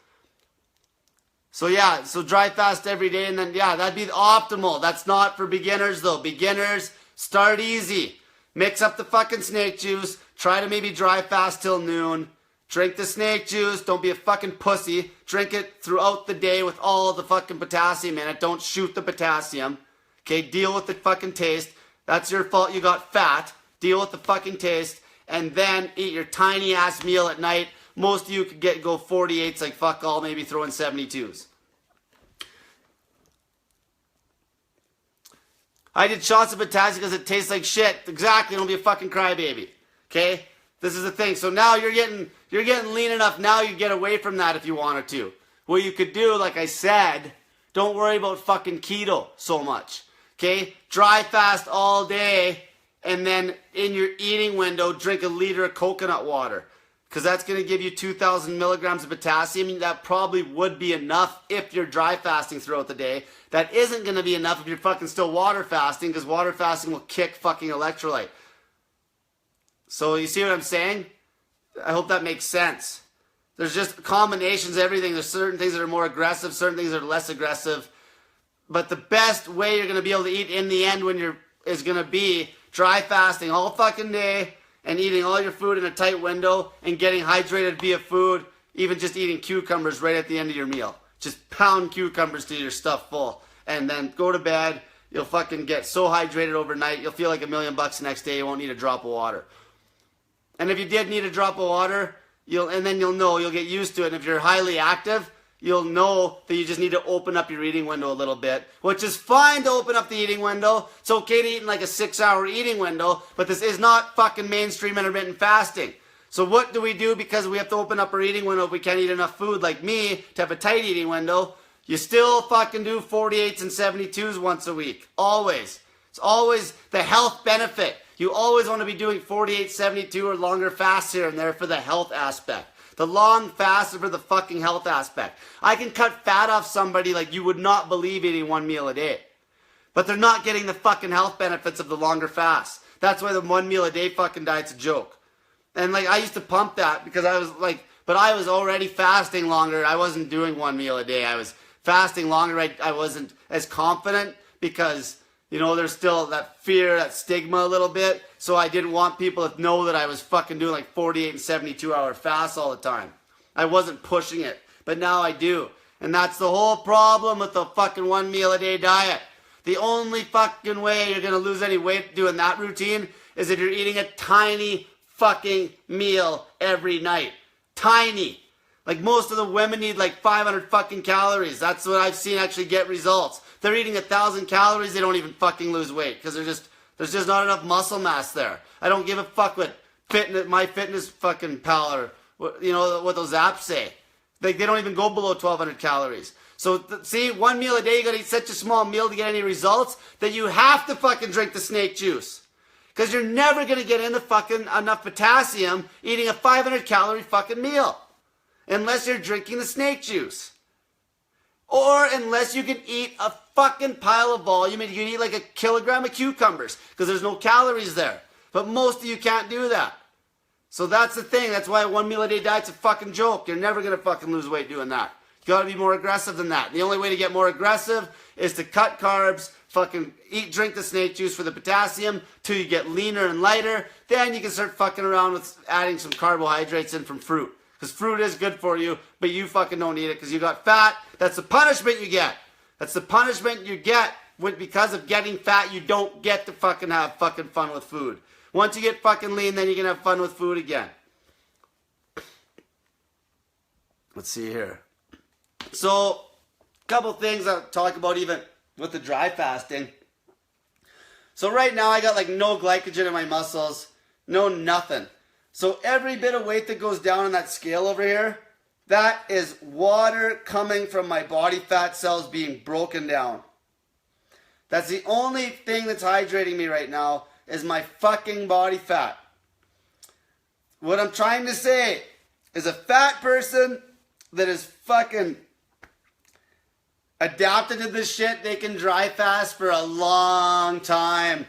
So yeah, so dry fast every day, and then yeah, that'd be optimal. That's not for beginners though. Beginners, start easy. Mix up the fucking snake juice. Try to maybe dry fast till noon. Drink the snake juice. Don't be a fucking pussy. Drink it throughout the day with all the fucking potassium in it. Don't shoot the potassium. Okay, deal with the fucking taste. That's your fault you got fat. Deal with the fucking taste. And then eat your tiny ass meal at night. Most of you could go 48s like fuck all, maybe throw in 72s. I did shots of potassium because it tastes like shit. Exactly, don't be a fucking crybaby. Okay? This is the thing. So now you're getting lean enough. Now you get away from that if you wanted to. What you could do, like I said, don't worry about fucking keto so much. Okay? Dry fast all day, and then in your eating window, drink a liter of coconut water. Because that's going to give you 2,000 milligrams of potassium. That probably would be enough if you're dry fasting throughout the day. That isn't going to be enough if you're fucking still water fasting, because water fasting will kick fucking electrolyte. So you see what I'm saying? I hope that makes sense. There's just combinations of everything. There's certain things that are more aggressive, certain things that are less aggressive. But the best way you're going to be able to eat in the end is going to be dry fasting all fucking day, and eating all your food in a tight window, and getting hydrated via food, even just eating cucumbers right at the end of your meal. Just pound cucumbers till your stuff full, and then go to bed. You'll fucking get so hydrated overnight, you'll feel like $1 million the next day. You won't need a drop of water. And if you did need a drop of water, you'll get used to it. And if you're highly active, you'll know that you just need to open up your eating window a little bit, which is fine to open up the eating window. It's okay to eat in like a 6-hour eating window, but this is not fucking mainstream intermittent fasting. So what do we do because we have to open up our eating window if we can't eat enough food like me to have a tight eating window? You still fucking do 48s and 72s once a week. Always. It's always the health benefit. You always want to be doing 48, 72 or longer fasts here and there for the health aspect. The long fasts are for the fucking health aspect. I can cut fat off somebody like you would not believe eating one meal a day. But they're not getting the fucking health benefits of the longer fast. That's why the 1 meal a day fucking diet's a joke. And like I used to pump that because I was like, but I was already fasting longer. I wasn't doing 1 meal a day. I was fasting longer. I wasn't as confident because, there's still that fear, that stigma a little bit. So I didn't want people to know that I was fucking doing like 48 and 72-hour fasts all the time. I wasn't pushing it, but now I do. And that's the whole problem with the fucking 1 meal a day diet. The only fucking way you're going to lose any weight doing that routine is if you're eating a tiny fucking meal every night. Tiny. Like most of the women need like 500 fucking calories. That's what I've seen actually get results. They're eating 1,000 calories, they don't even fucking lose weight because there's just not enough muscle mass there. I don't give a fuck what my fitness fucking pal or what those apps say. They don't even go below 1,200 calories. So see, 1 meal a day, you gotta eat such a small meal to get any results that you have to fucking drink the snake juice. Because you're never gonna get into fucking enough potassium eating a 500 calorie fucking meal. Unless you're drinking the snake juice. Or unless you can eat a fucking pile of volume and you can eat like 1 kilogram of cucumbers. Because there's no calories there. But most of you can't do that. So that's the thing. That's why a 1 meal a day diet's a fucking joke. You're never gonna fucking lose weight doing that. You gotta be more aggressive than that. The only way to get more aggressive is to cut carbs, fucking drink the snake juice for the potassium till you get leaner and lighter. Then you can start fucking around with adding some carbohydrates in from fruit. Because fruit is good for you, but you fucking don't eat it because you got fat. That's the punishment you get. That's the punishment you get because of getting fat. You don't get to fucking have fucking fun with food. Once you get fucking lean, then you can have fun with food again. Let's see here. So, a couple things I'll talk about even with the dry fasting. So right now I got like no glycogen in my muscles, no nothing. So every bit of weight that goes down on that scale over here, that is water coming from my body fat cells being broken down. That's the only thing that's hydrating me right now is my fucking body fat. What I'm trying to say is a fat person that is fucking adapted to this shit, they can dry fast for a long time.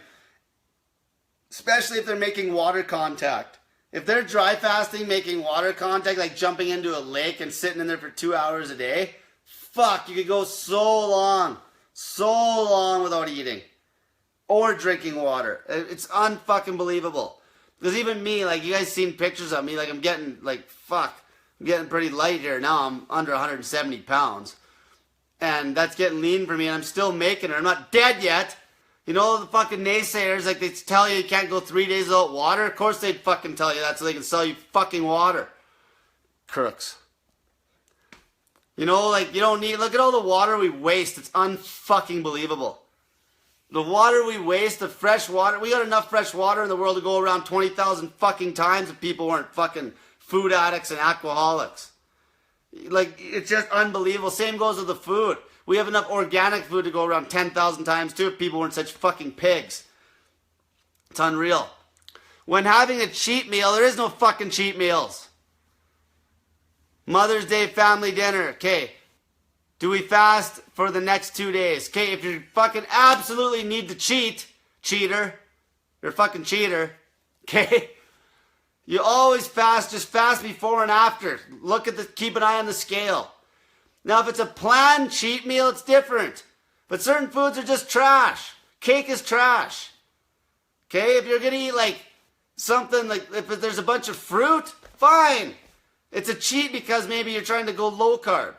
Especially if they're making water contact. If they're dry fasting, making water contact, like jumping into a lake and sitting in there for 2 hours a day, fuck, you could go so long without eating. Or drinking water. It's unfucking believable. Because even me, like, you guys seen pictures of me, like, I'm getting, like, fuck, I'm getting pretty light here now. I'm under 170 pounds. And that's getting lean for me, and I'm still making it. I'm not dead yet. You know, the fucking naysayers, like, they tell you can't go 3 days without water. Of course they'd fucking tell you that so they can sell you fucking water. Crooks. You know, like, you don't need, look at all the water we waste. It's unfucking believable. The water we waste, the fresh water, we got enough fresh water in the world to go around 20,000 fucking times if people weren't fucking food addicts and alcoholics. Like, it's just unbelievable. Same goes with the food. We have enough organic food to go around 10,000 times too if people weren't such fucking pigs. It's unreal. When having a cheat meal, there is no fucking cheat meals. Mother's Day family dinner. Okay. Do we fast for the next 2 days? Okay, if you fucking absolutely need to cheat, cheater, you're a fucking cheater. Okay? You always fast, just fast before and after. Look at the, keep an eye on the scale. Now, if it's a planned cheat meal, it's different. But certain foods are just trash. Cake is trash. Okay, if you're gonna eat like something like, if there's a bunch of fruit, fine. It's a cheat because maybe you're trying to go low carb.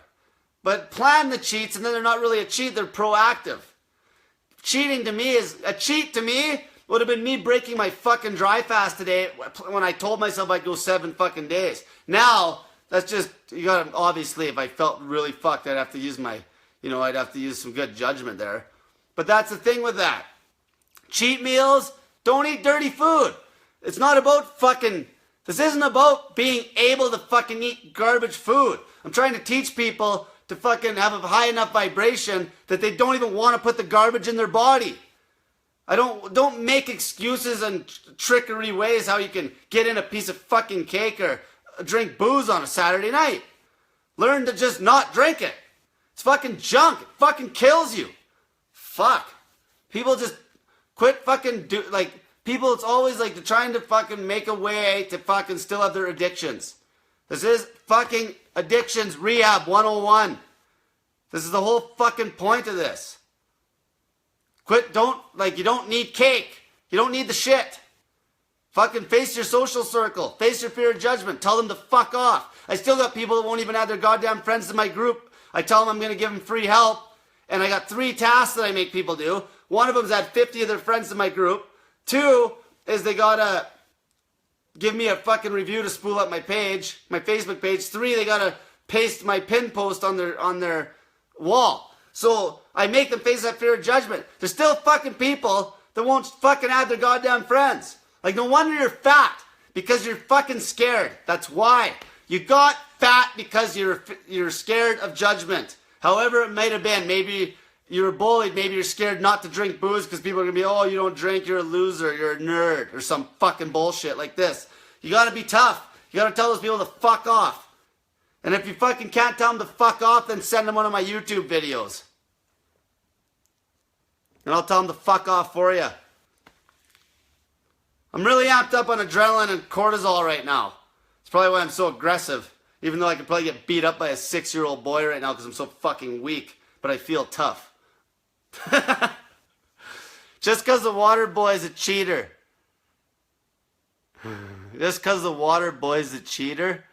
But plan the cheats and then they're not really a cheat, they're proactive. Cheating to me is, a cheat to me would have been me breaking my fucking dry fast today when I told myself I'd go 7 fucking days. Now, that's just, you gotta, obviously, if I felt really fucked, I'd have to use my, you know, I'd have to use some good judgment there. But that's the thing with that. Cheat meals, don't eat dirty food. It's not about fucking, this isn't about being able to fucking eat garbage food. I'm trying to teach people to fucking have a high enough vibration that they don't even want to put the garbage in their body. Don't make excuses and trickery ways how you can get in a piece of fucking cake or drink booze on a Saturday night. Learn to just not drink it. It's fucking junk. It fucking kills you. Fuck. People just quit fucking people, it's always like they're trying to fucking make a way to fucking still have their addictions. This is fucking addictions rehab 101. This is the whole fucking point of this. Quit, you don't need cake. You don't need the shit. Fucking face your social circle. Face your fear of judgment. Tell them to fuck off. I still got people that won't even add their goddamn friends to my group. I tell them I'm going to give them free help. And I got 3 tasks that I make people do. One of them is add 50 of their friends to my group. 2 is they got to give me a fucking review to spool up my page, my Facebook page. 3, they got to paste my pin post on their wall. So I make them face that fear of judgment. There's still fucking people that won't fucking add their goddamn friends. Like, no wonder you're fat, because you're fucking scared. That's why. You got fat because you're scared of judgment. However it might have been. Maybe you were bullied. Maybe you're scared not to drink booze because people are going to be, oh, you don't drink, you're a loser, you're a nerd, or some fucking bullshit like this. You got to be tough. You got to tell those people to fuck off. And if you fucking can't tell them to fuck off, then send them one of my YouTube videos. And I'll tell them to fuck off for you. I'm really amped up on adrenaline and cortisol right now. It's probably why I'm so aggressive. Even though I could probably get beat up by a 6-year-old boy right now because I'm so fucking weak. But I feel tough. Just because the water boy is a cheater. Just because the water boy is a cheater?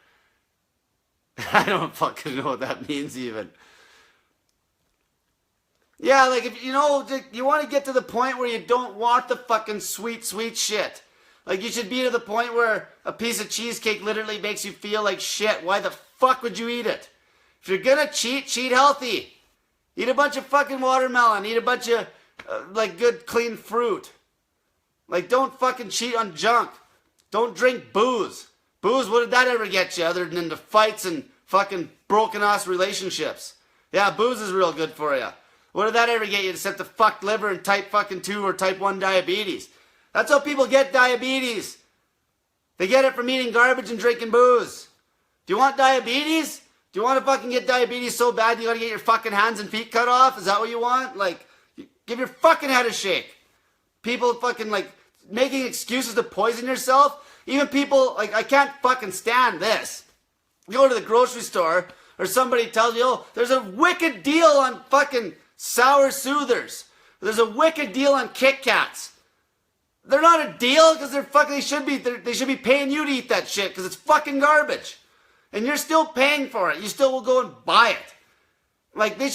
I don't fucking know what that means even. Yeah, like, if you know, you want to get to the point where you don't want the fucking sweet, sweet shit. Like, you should be to the point where a piece of cheesecake literally makes you feel like shit. Why the fuck would you eat it? If you're gonna cheat healthy. Eat a bunch of fucking watermelon. Eat a bunch of, good, clean fruit. Like, don't fucking cheat on junk. Don't drink booze. Booze, what did that ever get you other than into fights and fucking broken-ass relationships? Yeah, booze is real good for you. What did that ever get you except the fucked liver and type fucking 2 or type 1 diabetes? That's how people get diabetes. They get it from eating garbage and drinking booze. Do you want diabetes? Do you want to fucking get diabetes so bad you gotta get your fucking hands and feet cut off? Is that what you want? Like, give your fucking head a shake. People fucking, making excuses to poison yourself. Even people, I can't fucking stand this. You go to the grocery store, or somebody tells you, oh, there's a wicked deal on fucking sour soothers. There's a wicked deal on Kit Kats. They're not a deal because they should be paying you to eat that shit because it's fucking garbage. And you're still paying for it. You still will go and buy it. Like, they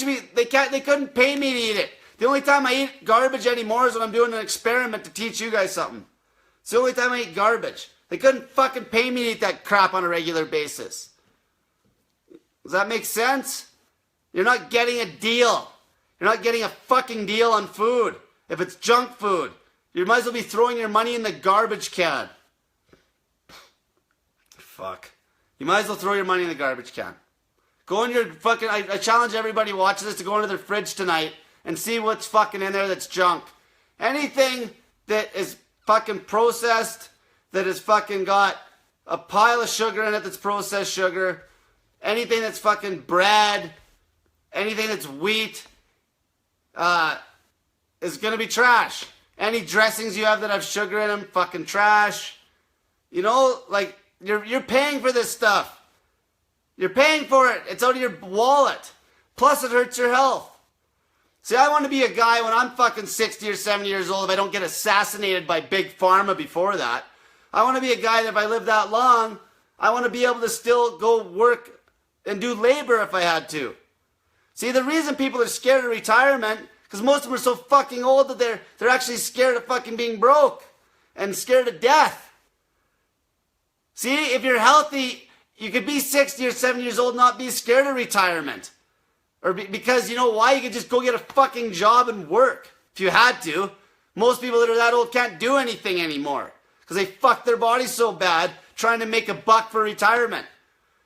couldn't pay me to eat it. The only time I eat garbage anymore is when I'm doing an experiment to teach you guys something. It's the only time I eat garbage. They couldn't fucking pay me to eat that crap on a regular basis. Does that make sense? You're not getting a deal. You're not getting a fucking deal on food. If it's junk food, you might as well be throwing your money in the garbage can. Fuck. You might as well throw your money in the garbage can. Go in your fucking... I challenge everybody watching this to go into their fridge tonight and see what's fucking in there that's junk. Anything that is fucking processed, that has fucking got a pile of sugar in it that's processed sugar, anything that's fucking bread, anything that's wheat, is gonna be trash. Any dressings you have that have sugar in them, fucking trash. You know, like, you're paying for this stuff. You're paying for it. It's out of your wallet. Plus, it hurts your health. See, I want to be a guy when I'm fucking 60 or 70 years old, if I don't get assassinated by Big Pharma before that. I want to be a guy that if I live that long, I want to be able to still go work and do labor if I had to. See, the reason people are scared of retirement, because most of them are so fucking old that they're actually scared of fucking being broke and scared of death. See, if you're healthy, you could be 60 or 70 years old and not be scared of retirement. Or because, you know why? You could just go get a fucking job and work if you had to. Most people that are that old can't do anything anymore because they fucked their bodies so bad trying to make a buck for retirement.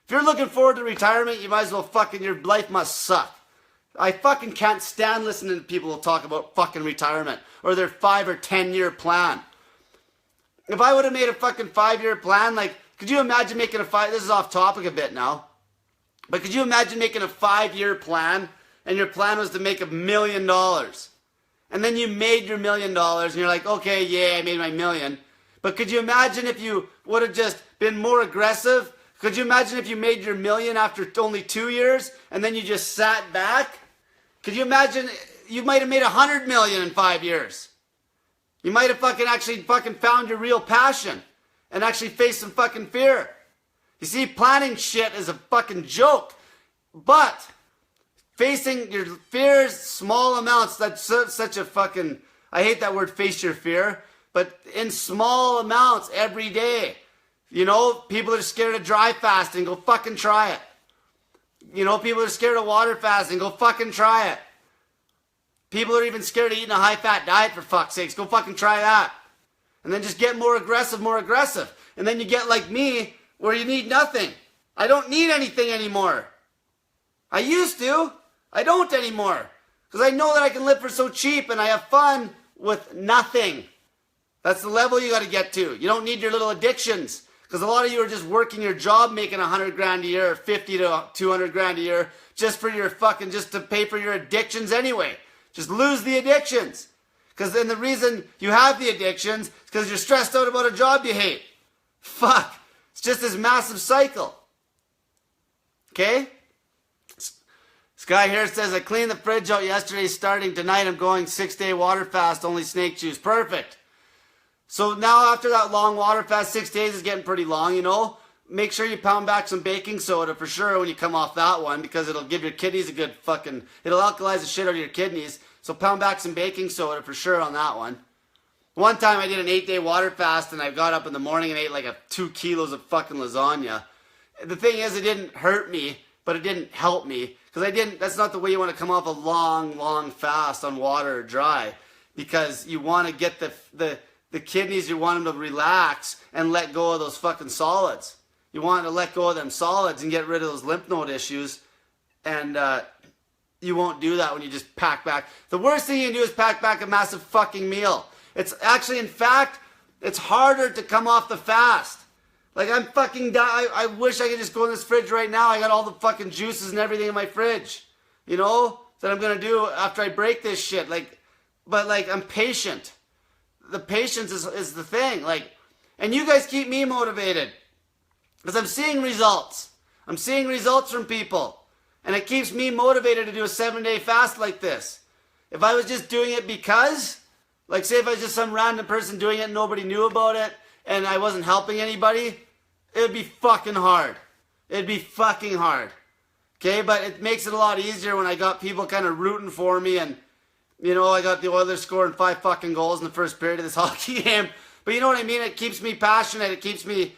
If you're looking forward to retirement, you might as well fucking, your life must suck. I fucking can't stand listening to people talk about fucking retirement or their 5 or 10 year plan. If I would have made a fucking 5-year plan, could you imagine making this is off topic a bit now, but could you imagine making a 5-year plan and your plan was to make $1 million? And then you made your $1 million and you're like, okay, yeah, I made my million. But could you imagine if you would have just been more aggressive? Could you imagine if you made your $1 million after only 2 years and then you just sat back? Could you imagine you might have made $100 million in 5 years? You might have actually found your real passion and actually faced some fucking fear. You see, planning shit is a fucking joke. But facing your fears, small amounts, that's such a fucking... I hate that word, face your fear. But in small amounts every day. You know, people that are scared of dry fasting, go fucking try it. You know, people that are scared of water fasting, go fucking try it. People are even scared of eating a high-fat diet, for fuck's sakes. Go fucking try that. And then just get more aggressive, more aggressive. And then you get like me, where you need nothing. I don't need anything anymore. I used to. I don't anymore. Because I know that I can live for so cheap and I have fun with nothing. That's the level you got to get to. You don't need your little addictions. Because a lot of you are just working your job making 100 grand a year or 50 to 200 grand a year just to pay for your addictions anyway. Just lose the addictions. Because then the reason you have the addictions is because you're stressed out about a job you hate. Fuck. It's just this massive cycle. Okay? This guy here says, I cleaned the fridge out yesterday, starting tonight. I'm going 6-day water fast, only snake juice. Perfect. So now after that long water fast, 6 days is getting pretty long, you know. Make sure you pound back some baking soda for sure when you come off that one, because it'll give your kidneys a good it'll alkalize the shit out of your kidneys. So pound back some baking soda for sure on that one. One time I did an 8-day water fast and I got up in the morning and ate 2 kilos of fucking lasagna. the thing is, it didn't hurt me, but it didn't help me. Because that's not the way you want to come off a long, long fast on water or dry. Because you want to get the kidneys, you want them to relax and let go of those fucking solids. You want to let go of them solids and get rid of those lymph node issues. And you won't do that when you just pack back. The worst thing you can do is pack back a massive fucking meal. It's actually, in fact, it's harder to come off the fast. Like, I'm fucking dying. I wish I could just go in this fridge right now. I got all the fucking juices and everything in my fridge. You know? That I'm going to do after I break this shit. But I'm patient. The patience is the thing. And you guys keep me motivated. Because I'm seeing results. I'm seeing results from people. And it keeps me motivated to do a 7-day fast like this. If I was just doing it because, say if I was just some random person doing it and nobody knew about it, and I wasn't helping anybody, it would be fucking hard. It'd be fucking hard. Okay, but it makes it a lot easier when I got people kind of rooting for me, and, I got the Oilers scoring 5 fucking goals in the first period of this hockey game. But you know what I mean? It keeps me passionate. It keeps me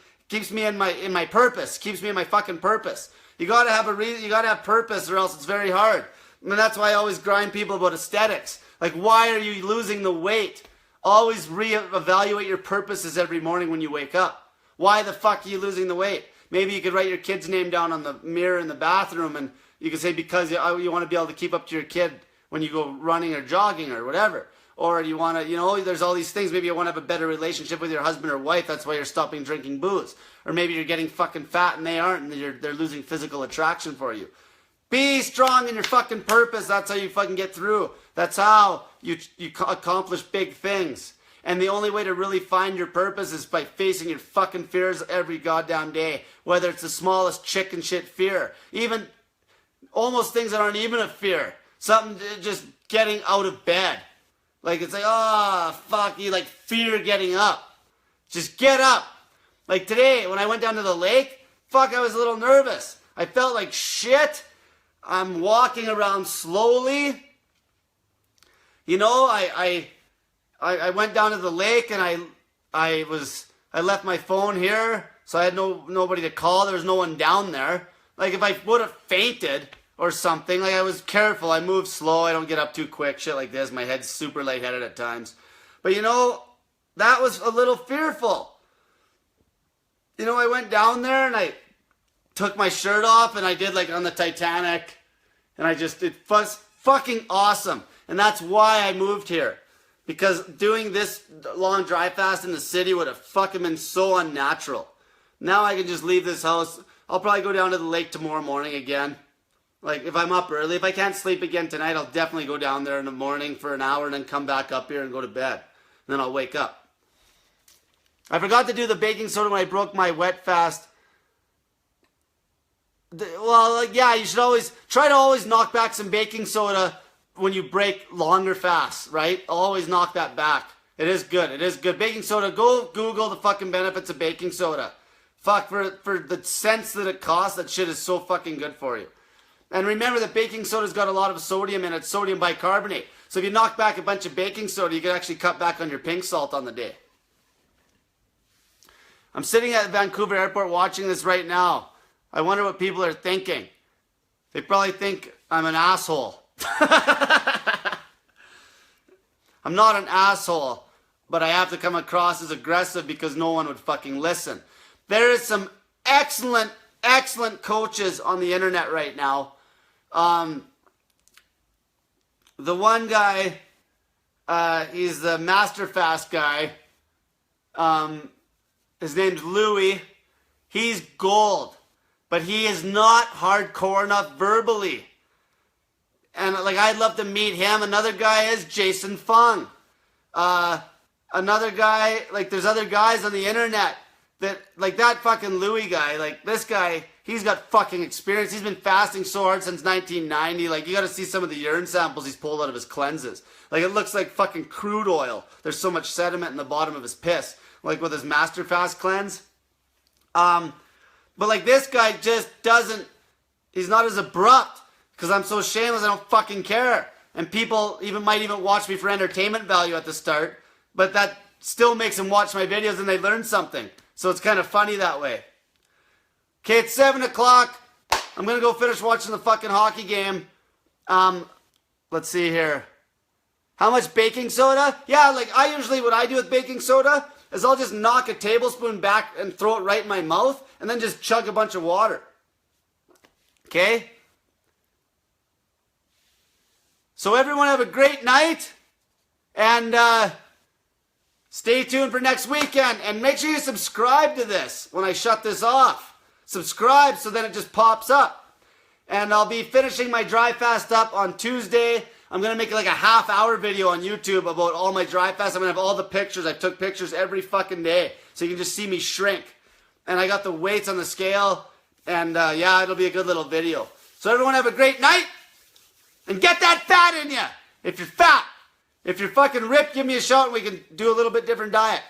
in my purpose. It keeps me in my fucking ppurpose. You gotta have a reason. You gotta have purpose, or else it's very hard. And that's why I always grind people about aesthetics. Why are you losing the weight? Always reevaluate your purposes every morning when you wake up. Why the fuck are you losing the weight? Maybe you could write your kid's name down on the mirror in the bathroom, and you could say because you want to be able to keep up to your kid when you go running or jogging or whatever. Or you want to, there's all these things. Maybe you want to have a better relationship with your husband or wife. That's why you're stopping drinking booze. Or maybe you're getting fucking fat and they aren't, and they're losing physical attraction for you. Be strong in your fucking purpose. That's how you fucking get through. That's how you accomplish big things. And the only way to really find your purpose is by facing your fucking fears every goddamn day. Whether it's the smallest chicken shit fear. Even almost things that aren't even a fear. Something just getting out of bed. It's fuck, you fear getting up. Just get up. Today, when I went down to the lake, fuck, I was a little nervous. I felt like shit. I'm walking around slowly. I went down to the lake and I left my phone here, so I had nobody to call. There was no one down there. If I would have fainted or something, I was careful. I moved slow. I don't get up too quick. Shit like this. My head's super lightheaded at times. But that was a little fearful. I went down there and I took my shirt off and I did on the Titanic. And it was fucking awesome. And that's why I moved here. Because doing this long dry fast in the city would have fucking been so unnatural. Now I can just leave this house. I'll probably go down to the lake tomorrow morning again. If I'm up early, if I can't sleep again tonight, I'll definitely go down there in the morning for an hour and then come back up here and go to bed. And then I'll wake up. I forgot to do the baking soda when I broke my wet fast. You should always try to knock back some baking soda when you break longer fasts, right? Always knock that back. It is good. It is good. Baking soda, go Google the fucking benefits of baking soda. Fuck, for the cents that it costs, that shit is so fucking good for you. And remember that baking soda's got a lot of sodium in it, sodium bicarbonate. So if you knock back a bunch of baking soda, you can actually cut back on your pink salt on the day. I'm sitting at Vancouver Airport watching this right now. I wonder what people are thinking. They probably think I'm an asshole. I'm not an asshole, but I have to come across as aggressive because no one would fucking listen. There is some excellent coaches on the internet right now. The one guy, he's the Master Fast guy. His name's Louis. He's gold, but he is not hardcore enough verbally. And I'd love to meet him. Another guy is Jason Fung. Another guy, there's other guys on the internet that, that fucking Louis guy, this guy, he's got fucking experience. He's been fasting so hard since 1990. You got to see some of the urine samples he's pulled out of his cleanses. It looks like fucking crude oil. There's so much sediment in the bottom of his piss. With his Master Fast cleanse. But this guy just doesn't, he's not as abrupt. Because I'm so shameless, I don't fucking care. And people might even watch me for entertainment value at the start. But that still makes them watch my videos and they learn something. So it's kind of funny that way. Okay, it's 7 o'clock. I'm going to go finish watching the fucking hockey game. Let's see here. How much baking soda? Yeah, like what I do with baking soda is I'll just knock a tablespoon back and throw it right in my mouth and then just chug a bunch of water. Okay? So everyone have a great night and stay tuned for next weekend and make sure you subscribe to this when I shut this off. Subscribe so then it just pops up. And I'll be finishing my dry fast up on Tuesday. I'm going to make like a half-hour video on YouTube about all my dry fast. I'm going to have all the pictures. I took pictures every fucking day. So you can just see me shrink. And I got the weights on the scale. And yeah, it'll be a good little video. So everyone have a great night. And get that fat in you. If you're fat. If you're fucking ripped, give me a shout and we can do a little bit different diet.